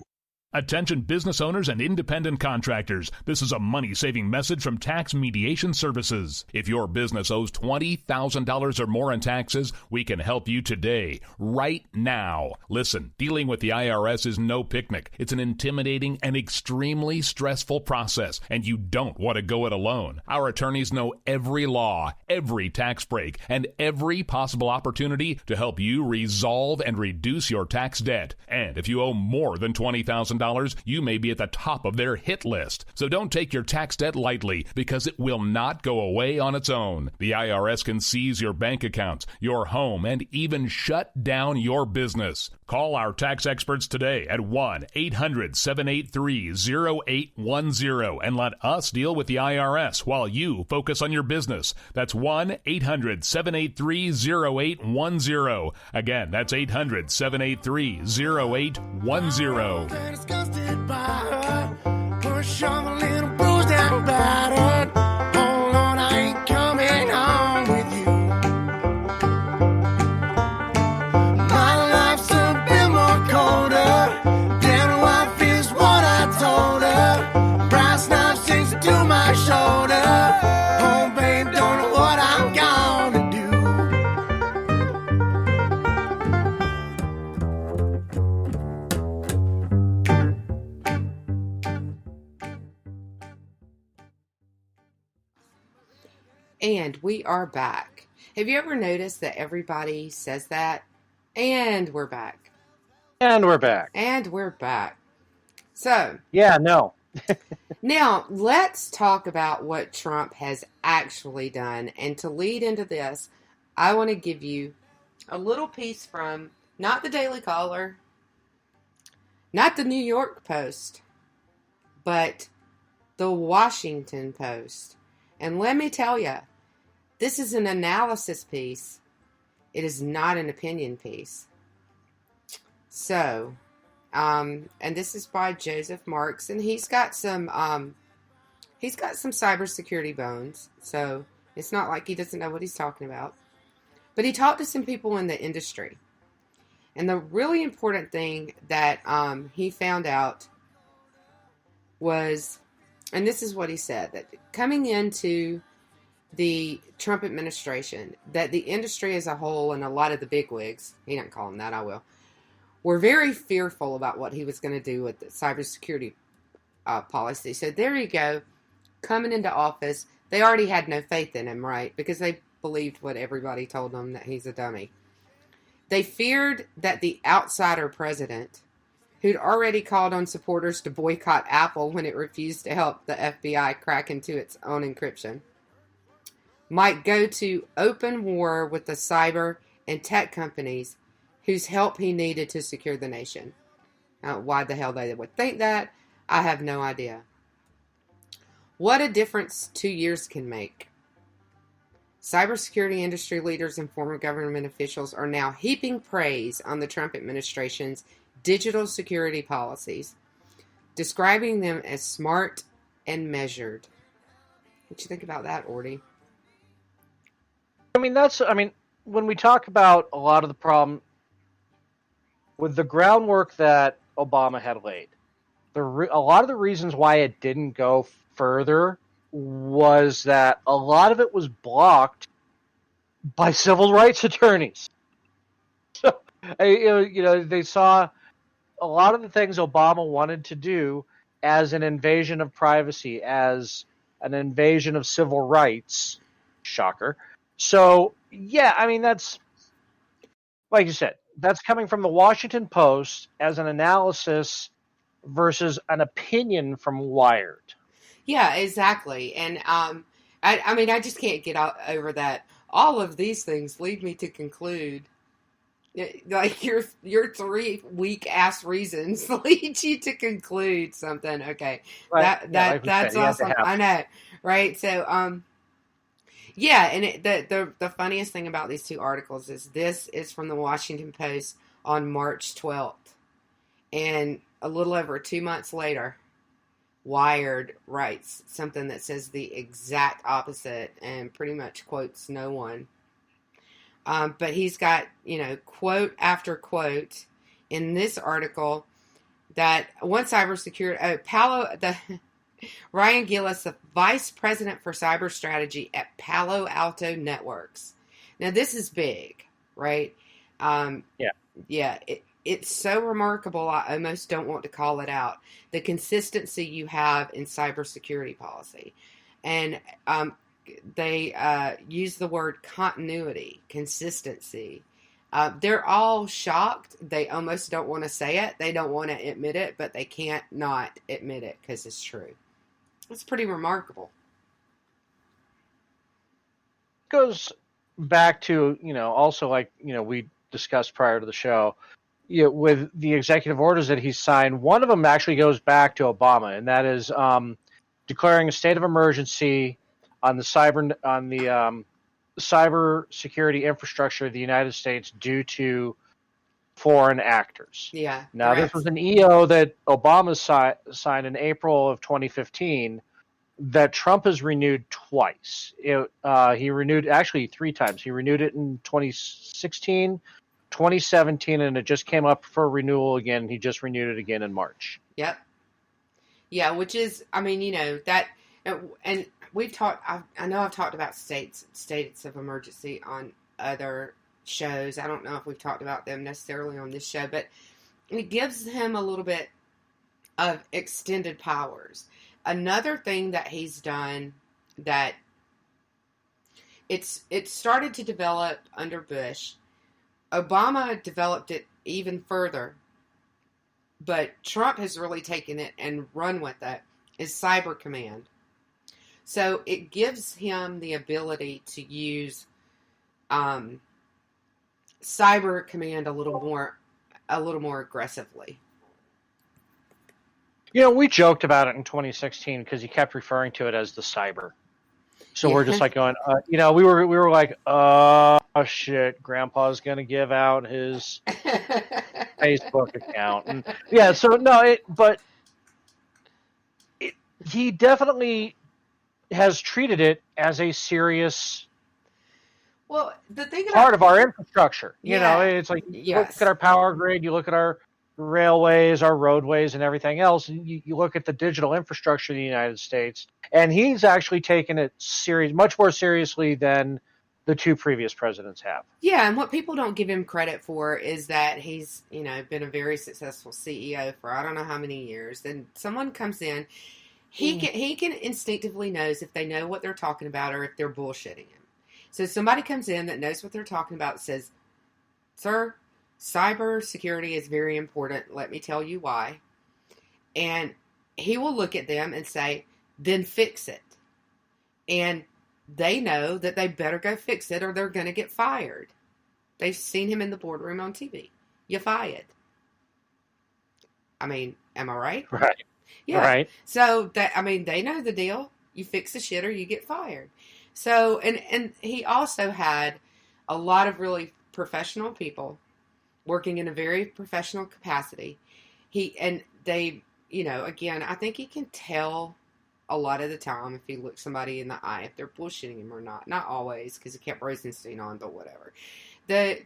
Speaker 10: Attention business owners and independent contractors. This is a money-saving message from Tax Mediation Services. If your business owes $20,000 or more in taxes, we can help you today, right now. Listen, dealing with the IRS is no picnic. It's an intimidating and extremely stressful process, and you don't want to go it alone. Our attorneys know every law, every tax break, and every possible opportunity to help you resolve and reduce your tax debt. And if you owe more than $20,000, you may be at the top of their hit list. So don't take your tax debt lightly, because it will not go away on its own. The IRS can seize your bank accounts, your home, and even shut down your business. Call our tax experts today at 1-800-783-0810 and let us deal with the IRS while you focus on your business. That's 1-800-783-0810. Again, that's 800-783-0810.
Speaker 5: Disgusted by her, put a shovel in a bruised and battered. Hold on, I ain't coming home with you. My life's a bit more colder. Damn, wife is what I told her. Brass knife sticks to my shoulder. Oh, babe, don't know what I'm gonna do.
Speaker 7: And we are back. Have you ever noticed that everybody says that? And we're back.
Speaker 6: And we're back.
Speaker 7: And we're back. So.
Speaker 6: Yeah, no.
Speaker 7: Now, let's talk about what Trump has actually done. And to lead into this, I want to give you a little piece from, not the Daily Caller, not the New York Post, but the Washington Post. And let me tell you, this is an analysis piece. It is not an opinion piece. So, and this is by Joseph Marks, and he's got some cybersecurity bones. So it's not like he doesn't know what he's talking about. But he talked to some people in the industry, and the really important thing that he found out was, and this is what he said, that coming into the Trump administration, that the industry as a whole and a lot of the bigwigs, he didn't call them that, I will, were very fearful about what he was going to do with the cybersecurity policy. So there you go. Coming into office, they already had no faith in him, right? Because they believed what everybody told them, that he's a dummy. They feared that the outsider president who'd already called on supporters to boycott Apple when it refused to help the FBI crack into its own encryption, might go to open war with the cyber and tech companies whose help he needed to secure the nation. Now, why the hell they would think that, I have no idea. What a difference 2 years can make. Cybersecurity industry leaders and former government officials are now heaping praise on the Trump administration's digital security policies, describing them as smart and measured. What you think about that, Ordy?
Speaker 6: I mean, when we talk about a lot of the problem with the groundwork that Obama had laid, a lot of the reasons why it didn't go further was that a lot of it was blocked by civil rights attorneys. So, they saw a lot of the things Obama wanted to do as an invasion of privacy, as an invasion of civil rights. Shocker. So, yeah, I mean, that's, like you said, that's coming from the Washington Post as an analysis versus an opinion from Wired.
Speaker 7: Yeah, exactly. And I just can't get over that. All of these things lead me to conclude, like your 3 weak ass reasons lead you to conclude something. Okay,
Speaker 6: right.
Speaker 7: That's awesome. I know, right? So, yeah, and the funniest thing about these 2 articles is this is from the Washington Post on March 12th, and a little over 2 months later, Wired writes something that says the exact opposite and pretty much quotes no one. But he's got, quote after quote in this article that one cybersecurity, Ryan Gillis, the vice president for cyber strategy at Palo Alto Networks. Now, this is big, right? Yeah. It's so remarkable, I almost don't want to call it out. The consistency you have in cybersecurity policy. And they use the word continuity, consistency. They're all shocked. They almost don't want to say it. They don't want to admit it, but they can't not admit it because it's true. It's pretty remarkable.
Speaker 6: Goes back to, also like, we discussed prior to the show, with the executive orders that he signed, one of them actually goes back to Obama, and that is declaring a state of emergency on the cyber security infrastructure of the United States due to foreign actors.
Speaker 7: Yeah.
Speaker 6: Now, This was an EO that Obama signed in April of 2015 that Trump has renewed twice. He renewed, actually 3 times. He renewed it in 2016, 2017, and it just came up for renewal again. He just renewed it again in March.
Speaker 7: Yep. Yeah, which is, that, and we've talked, I know I've talked about states of emergency on other shows. I don't know if we've talked about them necessarily on this show, but it gives him a little bit of extended powers. Another thing that he's done that it started to develop under Bush. Obama developed it even further, but Trump has really taken it and run with it, is Cyber Command. So it gives him the ability to use Cyber Command a little more aggressively.
Speaker 6: We joked about it in 2016 because he kept referring to it as the cyber. So we're just like going, we were like, oh shit, Grandpa's gonna give out his Facebook account, and yeah. So no, he definitely has treated it as a serious
Speaker 7: the thing
Speaker 6: part of our infrastructure.
Speaker 7: Yeah.
Speaker 6: It's like you look at our power grid, you look at our railways, our roadways, and everything else. You look at the digital infrastructure of the United States, and he's actually taken it much more seriously than the 2 previous presidents have.
Speaker 7: Yeah, and what people don't give him credit for is that he's, been a very successful CEO for I don't know how many years. And someone comes in, he can instinctively knows if they know what they're talking about or if they're bullshitting him. So somebody comes in that knows what they're talking about, says, "Sir, cyber security is very important. Let me tell you why. And he will look at them and say, then fix it. And they know that they better go fix it or they're going to get fired. They've seen him in the boardroom on TV. You fired. I mean, am I right?
Speaker 6: Right.
Speaker 7: Yeah.
Speaker 6: Right.
Speaker 7: So they know the deal. You fix the shit or you get fired. So, and he also had a lot of really professional people working in a very professional capacity. Again, I think he can tell a lot of the time if he looks somebody in the eye if they're bullshitting him or not. Not always, because he kept Rosenstein on, but whatever. He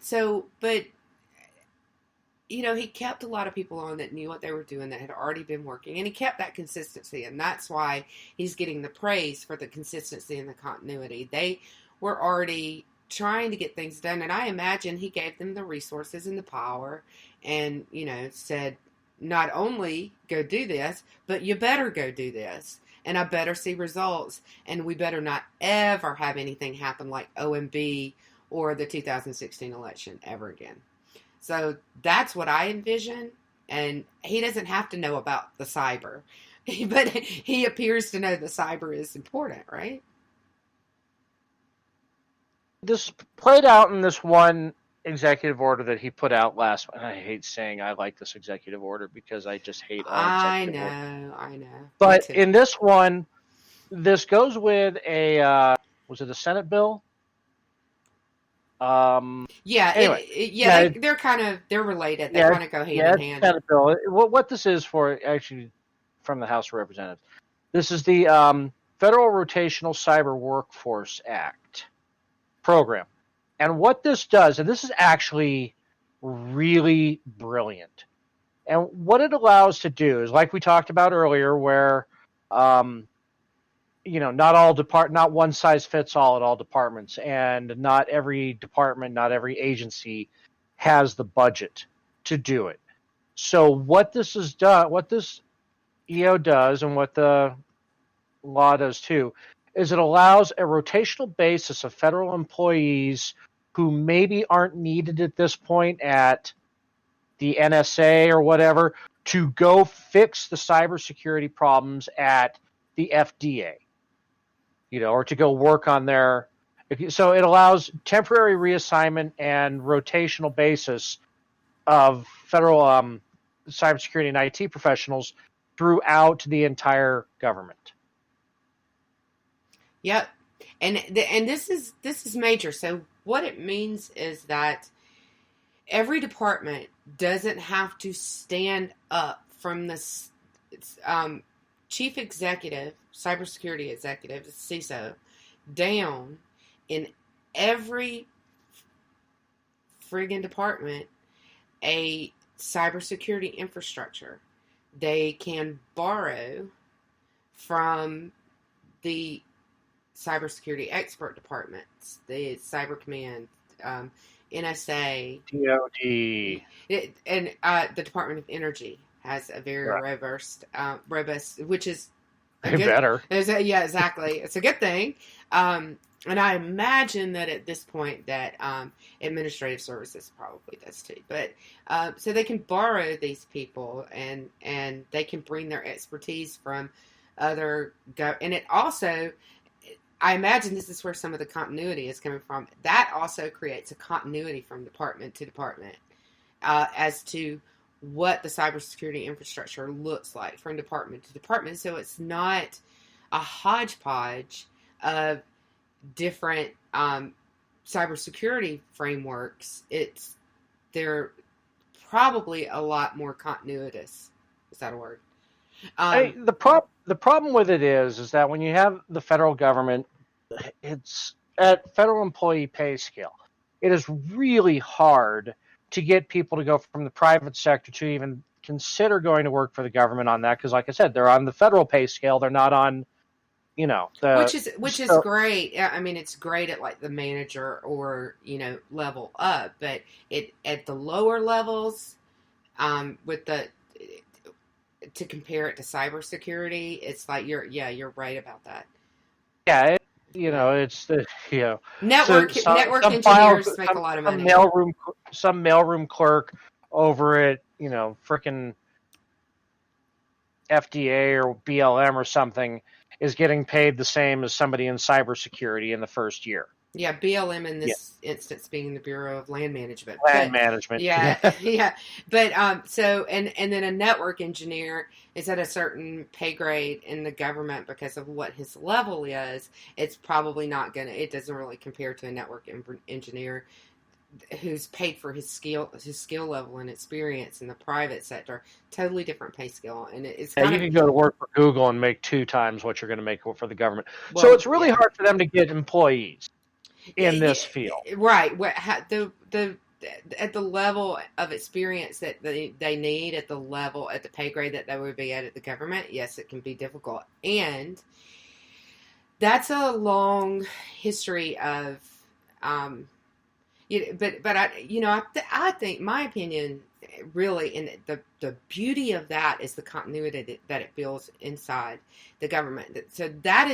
Speaker 7: kept a lot of people on that knew what they were doing, that had already been working, and he kept that consistency, and that's why he's getting the praise for the consistency and the continuity. They were already trying to get things done, and I imagine he gave them the resources and the power, and, said, not only go do this, but you better go do this, and I better see results, and we better not ever have anything happen like OMB or the 2016 election ever again. So that's what I envision, and he doesn't have to know about the cyber, but he appears to know the cyber is important, right?
Speaker 6: This played out in this one executive order that he put out last. And I hate saying I like this executive order because I just hate all executive orders.
Speaker 7: I know.
Speaker 6: But in this one, this goes with was it a Senate bill?
Speaker 7: Anyway, they're related. They kind of go hand in hand.
Speaker 6: Senate bill. What this is for, actually, from the House of Representatives, this is the Federal Rotational Cyber Workforce Act program, and what this does, and this is actually really brilliant, and what it allows to do is, like we talked about earlier, where not one size fits all at all departments, and not every department, not every agency has the budget to do it. So what this has done, what this EO does, and what the law does too, is it allows a rotational basis of federal employees who maybe aren't needed at this point at the NSA or whatever to go fix the cybersecurity problems at the FDA. Or to go work on their. So it allows temporary reassignment and rotational basis of federal cybersecurity and IT professionals throughout the entire government.
Speaker 7: Yep, and this is major. So what it means is that every department doesn't have to stand up from the chief executive, cybersecurity executive, CISO, down in every friggin' department a cybersecurity infrastructure. They can borrow from the cybersecurity expert departments, the Cyber Command, NSA,
Speaker 6: DOD,
Speaker 7: and the Department of Energy has a very robust, which is
Speaker 6: better.
Speaker 7: Exactly. It's a good thing. And I imagine that at this point that administrative services probably does too. But so they can borrow these people and they can bring their expertise from other and it also, I imagine this is where some of the continuity is coming from. That also creates a continuity from department to department as to what the cybersecurity infrastructure looks like from department to department. So it's not a hodgepodge of different cybersecurity frameworks. They're probably a lot more continuous. Is that a word?
Speaker 6: The problem with it is that when you have the federal government, it's at federal employee pay scale. It is really hard to get people to go from the private sector to even consider going to work for the government on that, because, like I said, they're on the federal pay scale. They're not on,
Speaker 7: which is great. I mean, it's great at like the manager or level up, but at the lower levels, to compare it to cybersecurity, it's like you're right about that.
Speaker 6: Yeah, You know, it's the
Speaker 7: network
Speaker 6: some
Speaker 7: engineers make a lot of money.
Speaker 6: Some mailroom clerk over at frickin' FDA or BLM or something is getting paid the same as somebody in cybersecurity in the first year.
Speaker 7: Yeah, BLM in this instance being the Bureau of Land Management.
Speaker 6: Management.
Speaker 7: Yeah, yeah. But so and then a network engineer is at a certain pay grade in the government because of what his level is. It's probably not gonna. It doesn't really compare to a network engineer who's paid for his skill level and experience in the private sector. Totally different pay scale, and it's
Speaker 6: you can go to work for Google and make 2 times what you're going to make for the government.
Speaker 7: Well,
Speaker 6: so it's really hard for them to get employees in this field,
Speaker 7: right? At the level of experience that they need, at the pay grade that they would be at the government, yes, it can be difficult, and that's a long history of. But I think my opinion really, and the beauty of that is the continuity that it builds inside the government. So that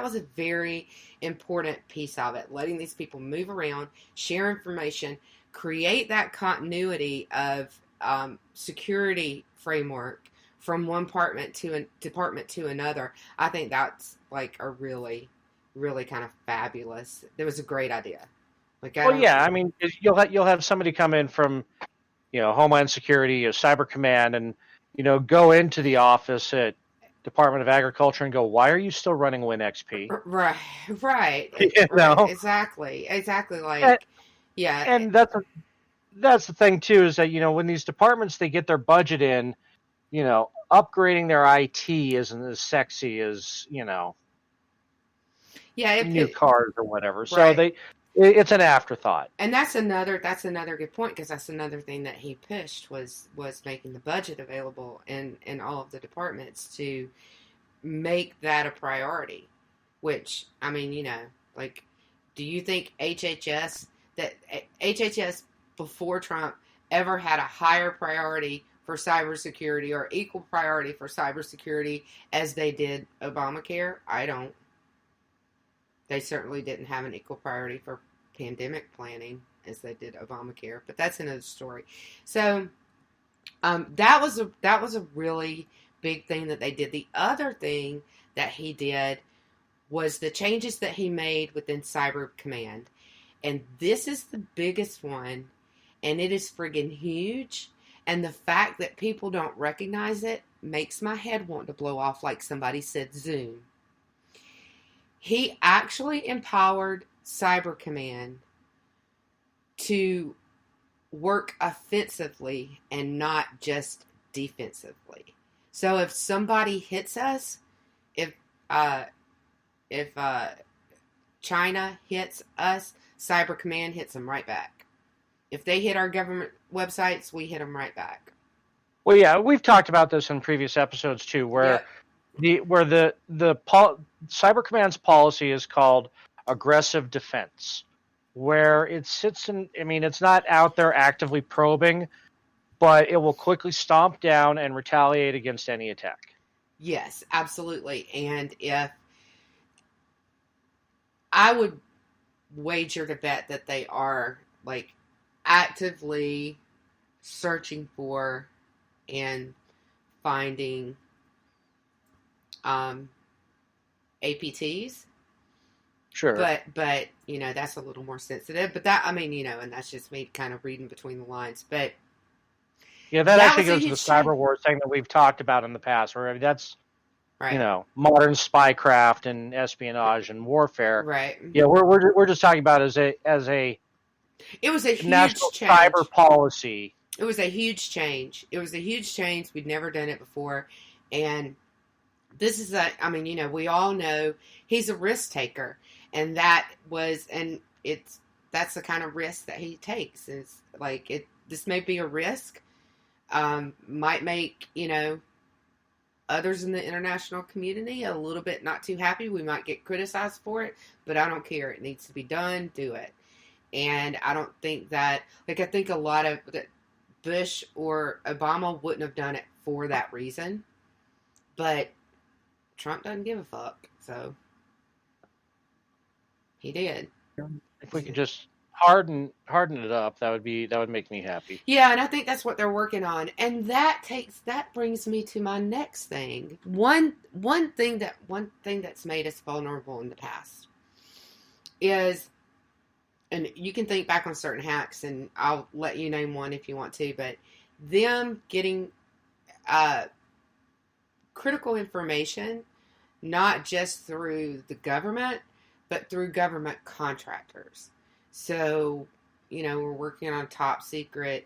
Speaker 7: was a very important piece of it, letting these people move around, share information, create that continuity of security framework from one department to another. I think that's like a really, really kind of fabulous. It was a great idea.
Speaker 6: I mean, you'll have somebody come in from, Homeland Security, Cyber Command, and go into the office at Department of Agriculture and go, "Why are you still running WinXP?"
Speaker 7: Right. Exactly.
Speaker 6: And that's the thing too, is that when these departments they get their budget in, upgrading their IT isn't as sexy as new cars or whatever. Right. So it's an afterthought.
Speaker 7: And that's another good point, because that's another thing that he pushed was making the budget available in all of the departments to make that a priority. Which, I mean, do you think HHS before Trump ever had a higher priority for cybersecurity or equal priority for cybersecurity as they did Obamacare? I don't. They certainly didn't have an equal priority for pandemic planning as they did Obamacare, but that's another story. So that was a really big thing that they did. The other thing that he did was the changes that he made within Cyber Command, and this is the biggest one, and it is friggin' huge. And the fact that people don't recognize it makes my head want to blow off, like somebody said Zoom. He actually empowered Cyber Command to work offensively and not just defensively. So if somebody hits us, if China hits us, Cyber Command hits them right back. If they hit our government websites, we hit them right back.
Speaker 6: Well, yeah, we've talked about this in previous episodes too, where the Cyber Command's policy is called aggressive defense, where it sits in. I mean, it's not out there actively probing, but it will quickly stomp down and retaliate against any attack.
Speaker 7: Yes, absolutely. And if I would wager to bet that they are actively searching for and finding APTs.
Speaker 6: Sure.
Speaker 7: But that's a little more sensitive. But that, and that's just me kind of reading between the lines. But
Speaker 6: yeah, that actually goes to the cyber war thing that we've talked about in the past, where that's right. Modern spycraft and espionage and warfare.
Speaker 7: Right.
Speaker 6: Yeah, we're just talking about as a
Speaker 7: it was a huge
Speaker 6: national
Speaker 7: change.
Speaker 6: Cyber policy.
Speaker 7: It was a huge change. We'd never done it before, and this is we all know he's a risk taker, and that's the kind of risk that he takes. It's this may be a risk, might make, others in the international community a little bit not too happy. We might get criticized for it, but I don't care. It needs to be done. Do it. And I don't think that, I think a lot of that Bush or Obama wouldn't have done it for that reason, but Trump doesn't give a fuck. So He did.
Speaker 6: If we could just harden it up, that would make me happy.
Speaker 7: Yeah, and I think that's what they're working on. And that brings me to my next thing. One thing that's made us vulnerable in the past is, and you can think back on certain hacks, and I'll let you name one if you want to, but them getting critical information, not just through the government, but through government contractors. So, we're working on a top secret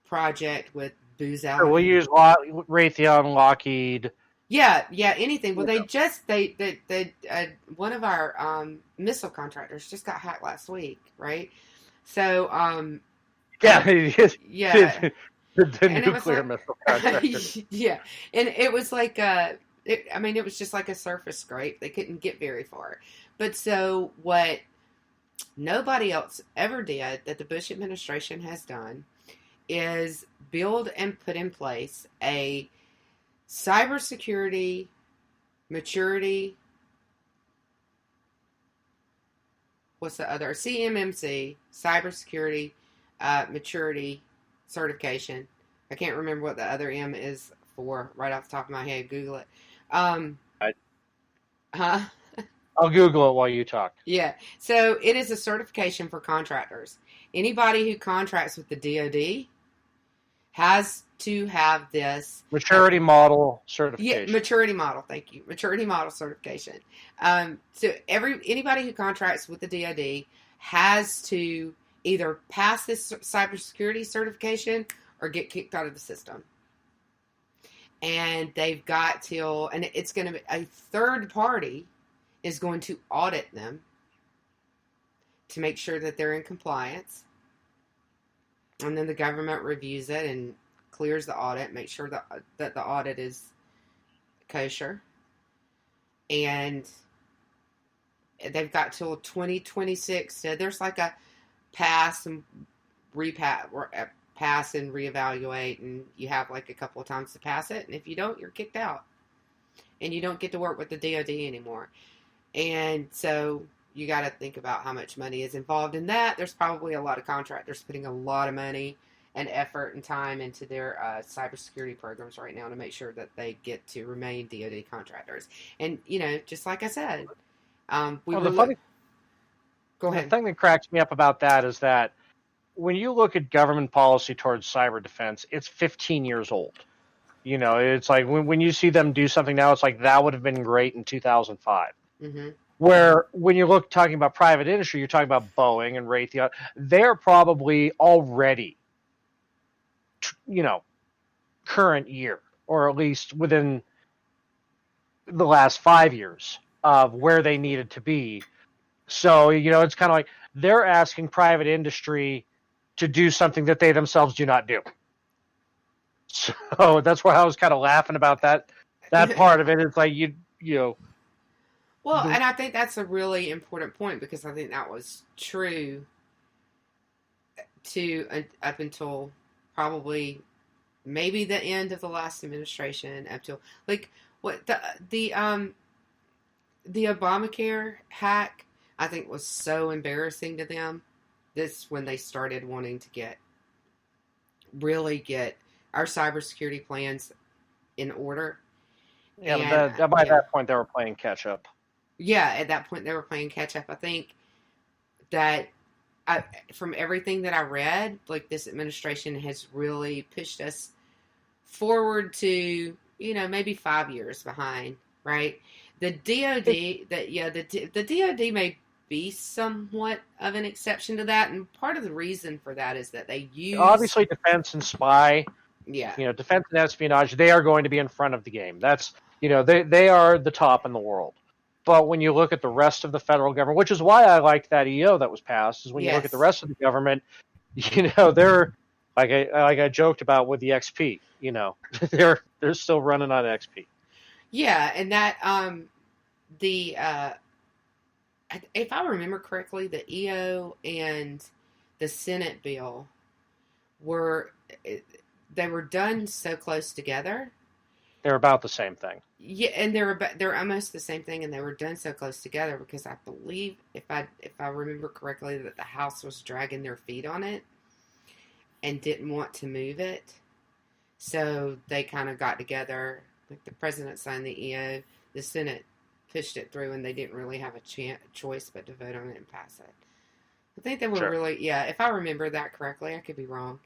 Speaker 7: project with Booz Allen.
Speaker 6: Sure, we'll use Raytheon, Lockheed.
Speaker 7: Yeah, anything. Well, they one of our missile contractors just got hacked last week, right? So,
Speaker 6: yeah,
Speaker 7: yeah,
Speaker 6: the nuclear missile contractor.
Speaker 7: Yeah, and it was like it was just like a surface scrape. They couldn't get very far. But so what nobody else ever did that the Bush administration has done is build and put in place a cybersecurity maturity. What's the other? CMMC, cybersecurity maturity certification. I can't remember what the other M is for right off the top of my head. Google it.
Speaker 6: I'll Google it while you talk.
Speaker 7: Yeah. So it is a certification for contractors. Anybody who contracts with the DoD has to have this
Speaker 6: maturity model certification.
Speaker 7: Yeah, maturity model. Thank you. Maturity model certification. So anybody who contracts with the DoD has to either pass this cybersecurity certification or get kicked out of the system. And they've got and it's going to be a third party is going to audit them to make sure that they're in compliance. And then the government reviews it and clears the audit, make sure that the audit is kosher. And they've got till 2026. So there's like a pass and pass and reevaluate, and you have like a couple of times to pass it. And if you don't, you're kicked out. And you don't get to work with the DoD anymore. And so you got to think about how much money is involved in that. There's probably a lot of contractors putting a lot of money and effort and time into their cybersecurity programs right now to make sure that they get to remain DoD contractors. And, just like I said, go ahead.
Speaker 6: The thing that cracks me up about that is that when you look at government policy towards cyber defense, it's 15 years old. It's like when you see them do something now, it's like that would have been great in 2005.
Speaker 7: Mm-hmm.
Speaker 6: Where when you're talking about private industry, you're talking about Boeing and Raytheon. They're probably already, current year, or at least within the last 5 years of where they needed to be. So, it's kind of like they're asking private industry to do something that they themselves do not do. So that's why I was kind of laughing about that part of it. It's like,
Speaker 7: Well, and I think that's a really important point, because I think that was true up until probably maybe the end of the last administration, up till like what the Obamacare hack, I think, was so embarrassing to them. This when they started wanting to really get our cybersecurity plans in order.
Speaker 6: Yeah, but by that point they were playing catch up.
Speaker 7: Yeah, at that point they were playing catch up. I think that from everything that I read, like this administration has really pushed us forward to, maybe 5 years behind, right? The DoD, the DoD may be somewhat of an exception to that, and part of the reason for that is that they use
Speaker 6: obviously defense and spy.
Speaker 7: Yeah,
Speaker 6: defense and espionage. They are going to be in front of the game. That's they are the top in the world. But when you look at the rest of the federal government, which is why I liked that EO that was passed, is when you look at the rest of the government, they're like I joked about with the XP. They're still running on XP.
Speaker 7: Yeah, and that if I remember correctly, the EO and the Senate bill were done so close together.
Speaker 6: They're about the same thing.
Speaker 7: Yeah, and they're almost the same thing, and they were done so close together because I believe, if I remember correctly, that the House was dragging their feet on it and didn't want to move it, so they kind of got together. Like the president signed the EO, the Senate pushed it through, and they didn't really have a choice but to vote on it and pass it. I think they were really, yeah. If I remember that correctly, I could be wrong,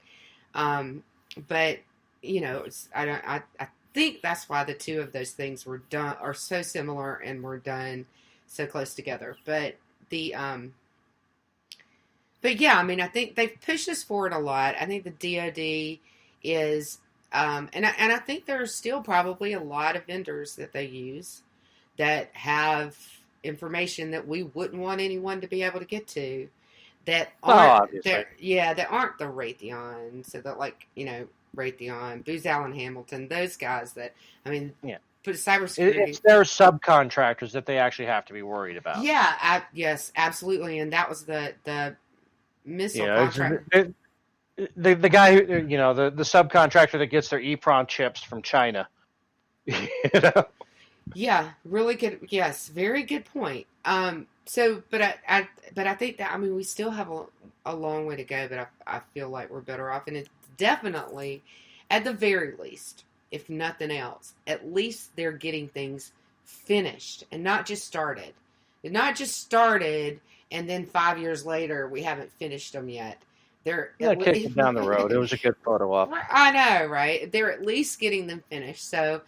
Speaker 7: but I think that's why the two of those things are so similar and were done so close together. But yeah, I mean, I think they've pushed us forward a lot. I think the DoD is, and I think there are still probably a lot of vendors that they use that have information that we wouldn't want anyone to be able to get to. That aren't that aren't the Raytheon, so that Raytheon, Booz Allen Hamilton, those guys that, I mean, but cybersecurity.
Speaker 6: It's their subcontractors that they actually have to be worried about.
Speaker 7: Yeah, yes, absolutely, and that was the missile contract.
Speaker 6: The guy who, the subcontractor that gets their EEPROM chips from China.
Speaker 7: Yeah, really good. Yes, very good point. But I think that, I mean, we still have a long way to go, but I feel like we're better off, and it's definitely, at the very least, if nothing else, at least they're getting things finished and not just started. They're not just started, and then 5 years later we haven't finished them yet. They're
Speaker 6: kicking down the road. It was a good photo op.
Speaker 7: I know, right? They're at least getting them finished. So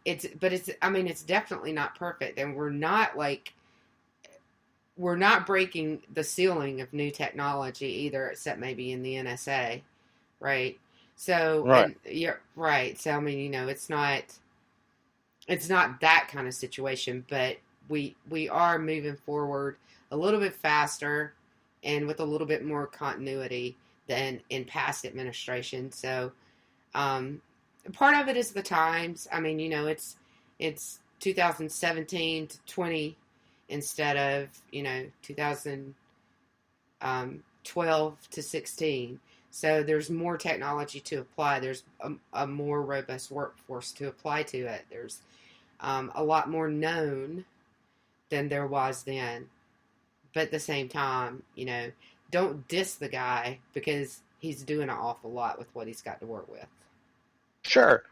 Speaker 7: it's definitely not perfect, and we're not breaking the ceiling of new technology either, except maybe in the NSA, right? So,
Speaker 6: right.
Speaker 7: You're right. So, I mean, it's not that kind of situation, but we are moving forward a little bit faster and with a little bit more continuity than in past administration. So, part of it is the times. I mean, it's 2017 to 20 instead of 2012 to 16. So there's more technology to apply. There's a more robust workforce to apply to it. There's a lot more known than there was then. But at the same time, don't diss the guy because he's doing an awful lot with what he's got to work with.
Speaker 6: Sure.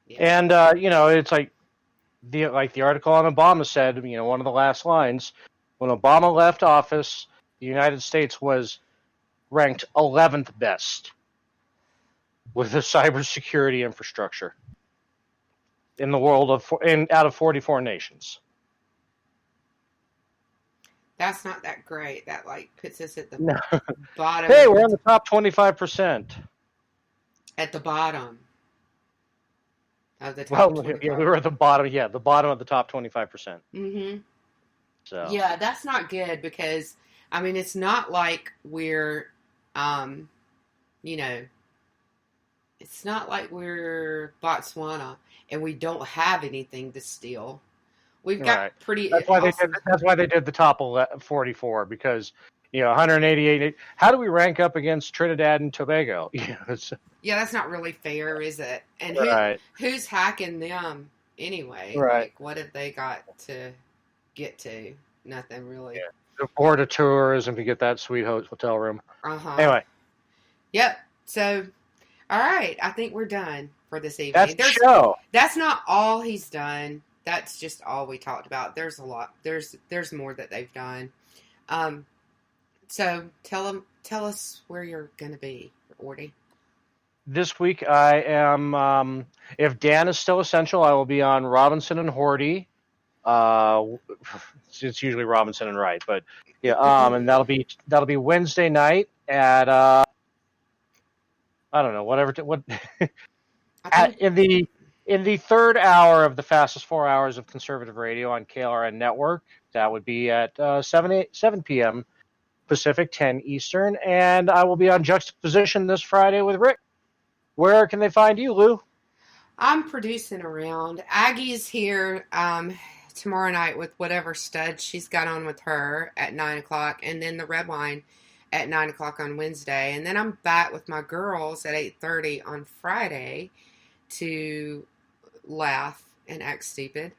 Speaker 7: Yeah.
Speaker 6: And, it's like the article on Obama said, one of the last lines, when Obama left office, the United States was ranked 11th best with a cybersecurity infrastructure in the world out of 44 nations.
Speaker 7: That's not that great. That puts us at the
Speaker 6: No.
Speaker 7: bottom.
Speaker 6: Hey, we're in the top 25%.
Speaker 7: At the bottom of the top.
Speaker 6: Well, we were at the bottom. Yeah, the bottom of the top 25%.
Speaker 7: Mm-hmm.
Speaker 6: So
Speaker 7: yeah, that's not good because I mean it's not like we're, it's not like we're Botswana and we don't have anything to steal. We've got pretty.
Speaker 6: That's why they did the top 44 because 188. How do we rank up against Trinidad and Tobago?
Speaker 7: Yeah, that's not really fair, is it? And who's hacking them anyway?
Speaker 6: Right.
Speaker 7: What have they got to get to? Nothing really.
Speaker 6: Yeah. The Board of Tourism to get that sweet hotel room.
Speaker 7: Anyway. Yep. So, all right. I think we're done for this evening.
Speaker 6: That's the show.
Speaker 7: That's not all he's done. That's just all we talked about. There's a lot. There's more that they've done. So tell us where you're going to be, Orty.
Speaker 6: This week I am, if Dan is still essential, I will be on Robinson and Horty. It's usually Robinson and Wright, but yeah, and that'll be Wednesday night at I don't know, in the third hour of the fastest 4 hours of conservative radio on KLRN Network. That would be at 7 p.m. Pacific, 10 Eastern, and I will be on Juxtaposition this Friday with Rick. Where can they find you, Lou?
Speaker 7: I'm producing around. Aggie's here tomorrow night with whatever stud she's got on with her at 9 o'clock, and then the Red Wine at 9 o'clock on Wednesday. And then I'm back with my girls at 8:30 on Friday to laugh and act stupid.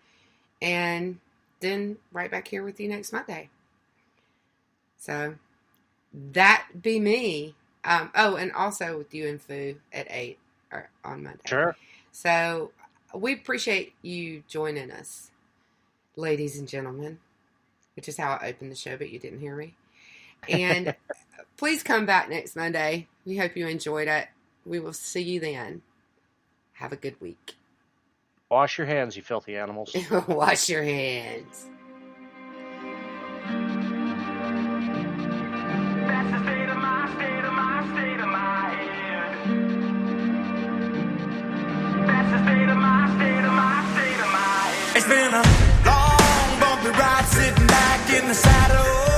Speaker 7: And then right back here with you next Monday. So that be me. And also with you and Fu at 8 on Monday.
Speaker 6: Sure.
Speaker 7: So we appreciate you joining us, ladies and gentlemen, which is how I opened the show, but you didn't hear me. And please come back next Monday. We hope you enjoyed it. We will see you then. Have a good week.
Speaker 6: Wash your hands, you filthy animals.
Speaker 7: Wash your hands.
Speaker 5: That's the state of my head. That's the state of my head. It's been a long, bumpy ride sitting back in the saddle.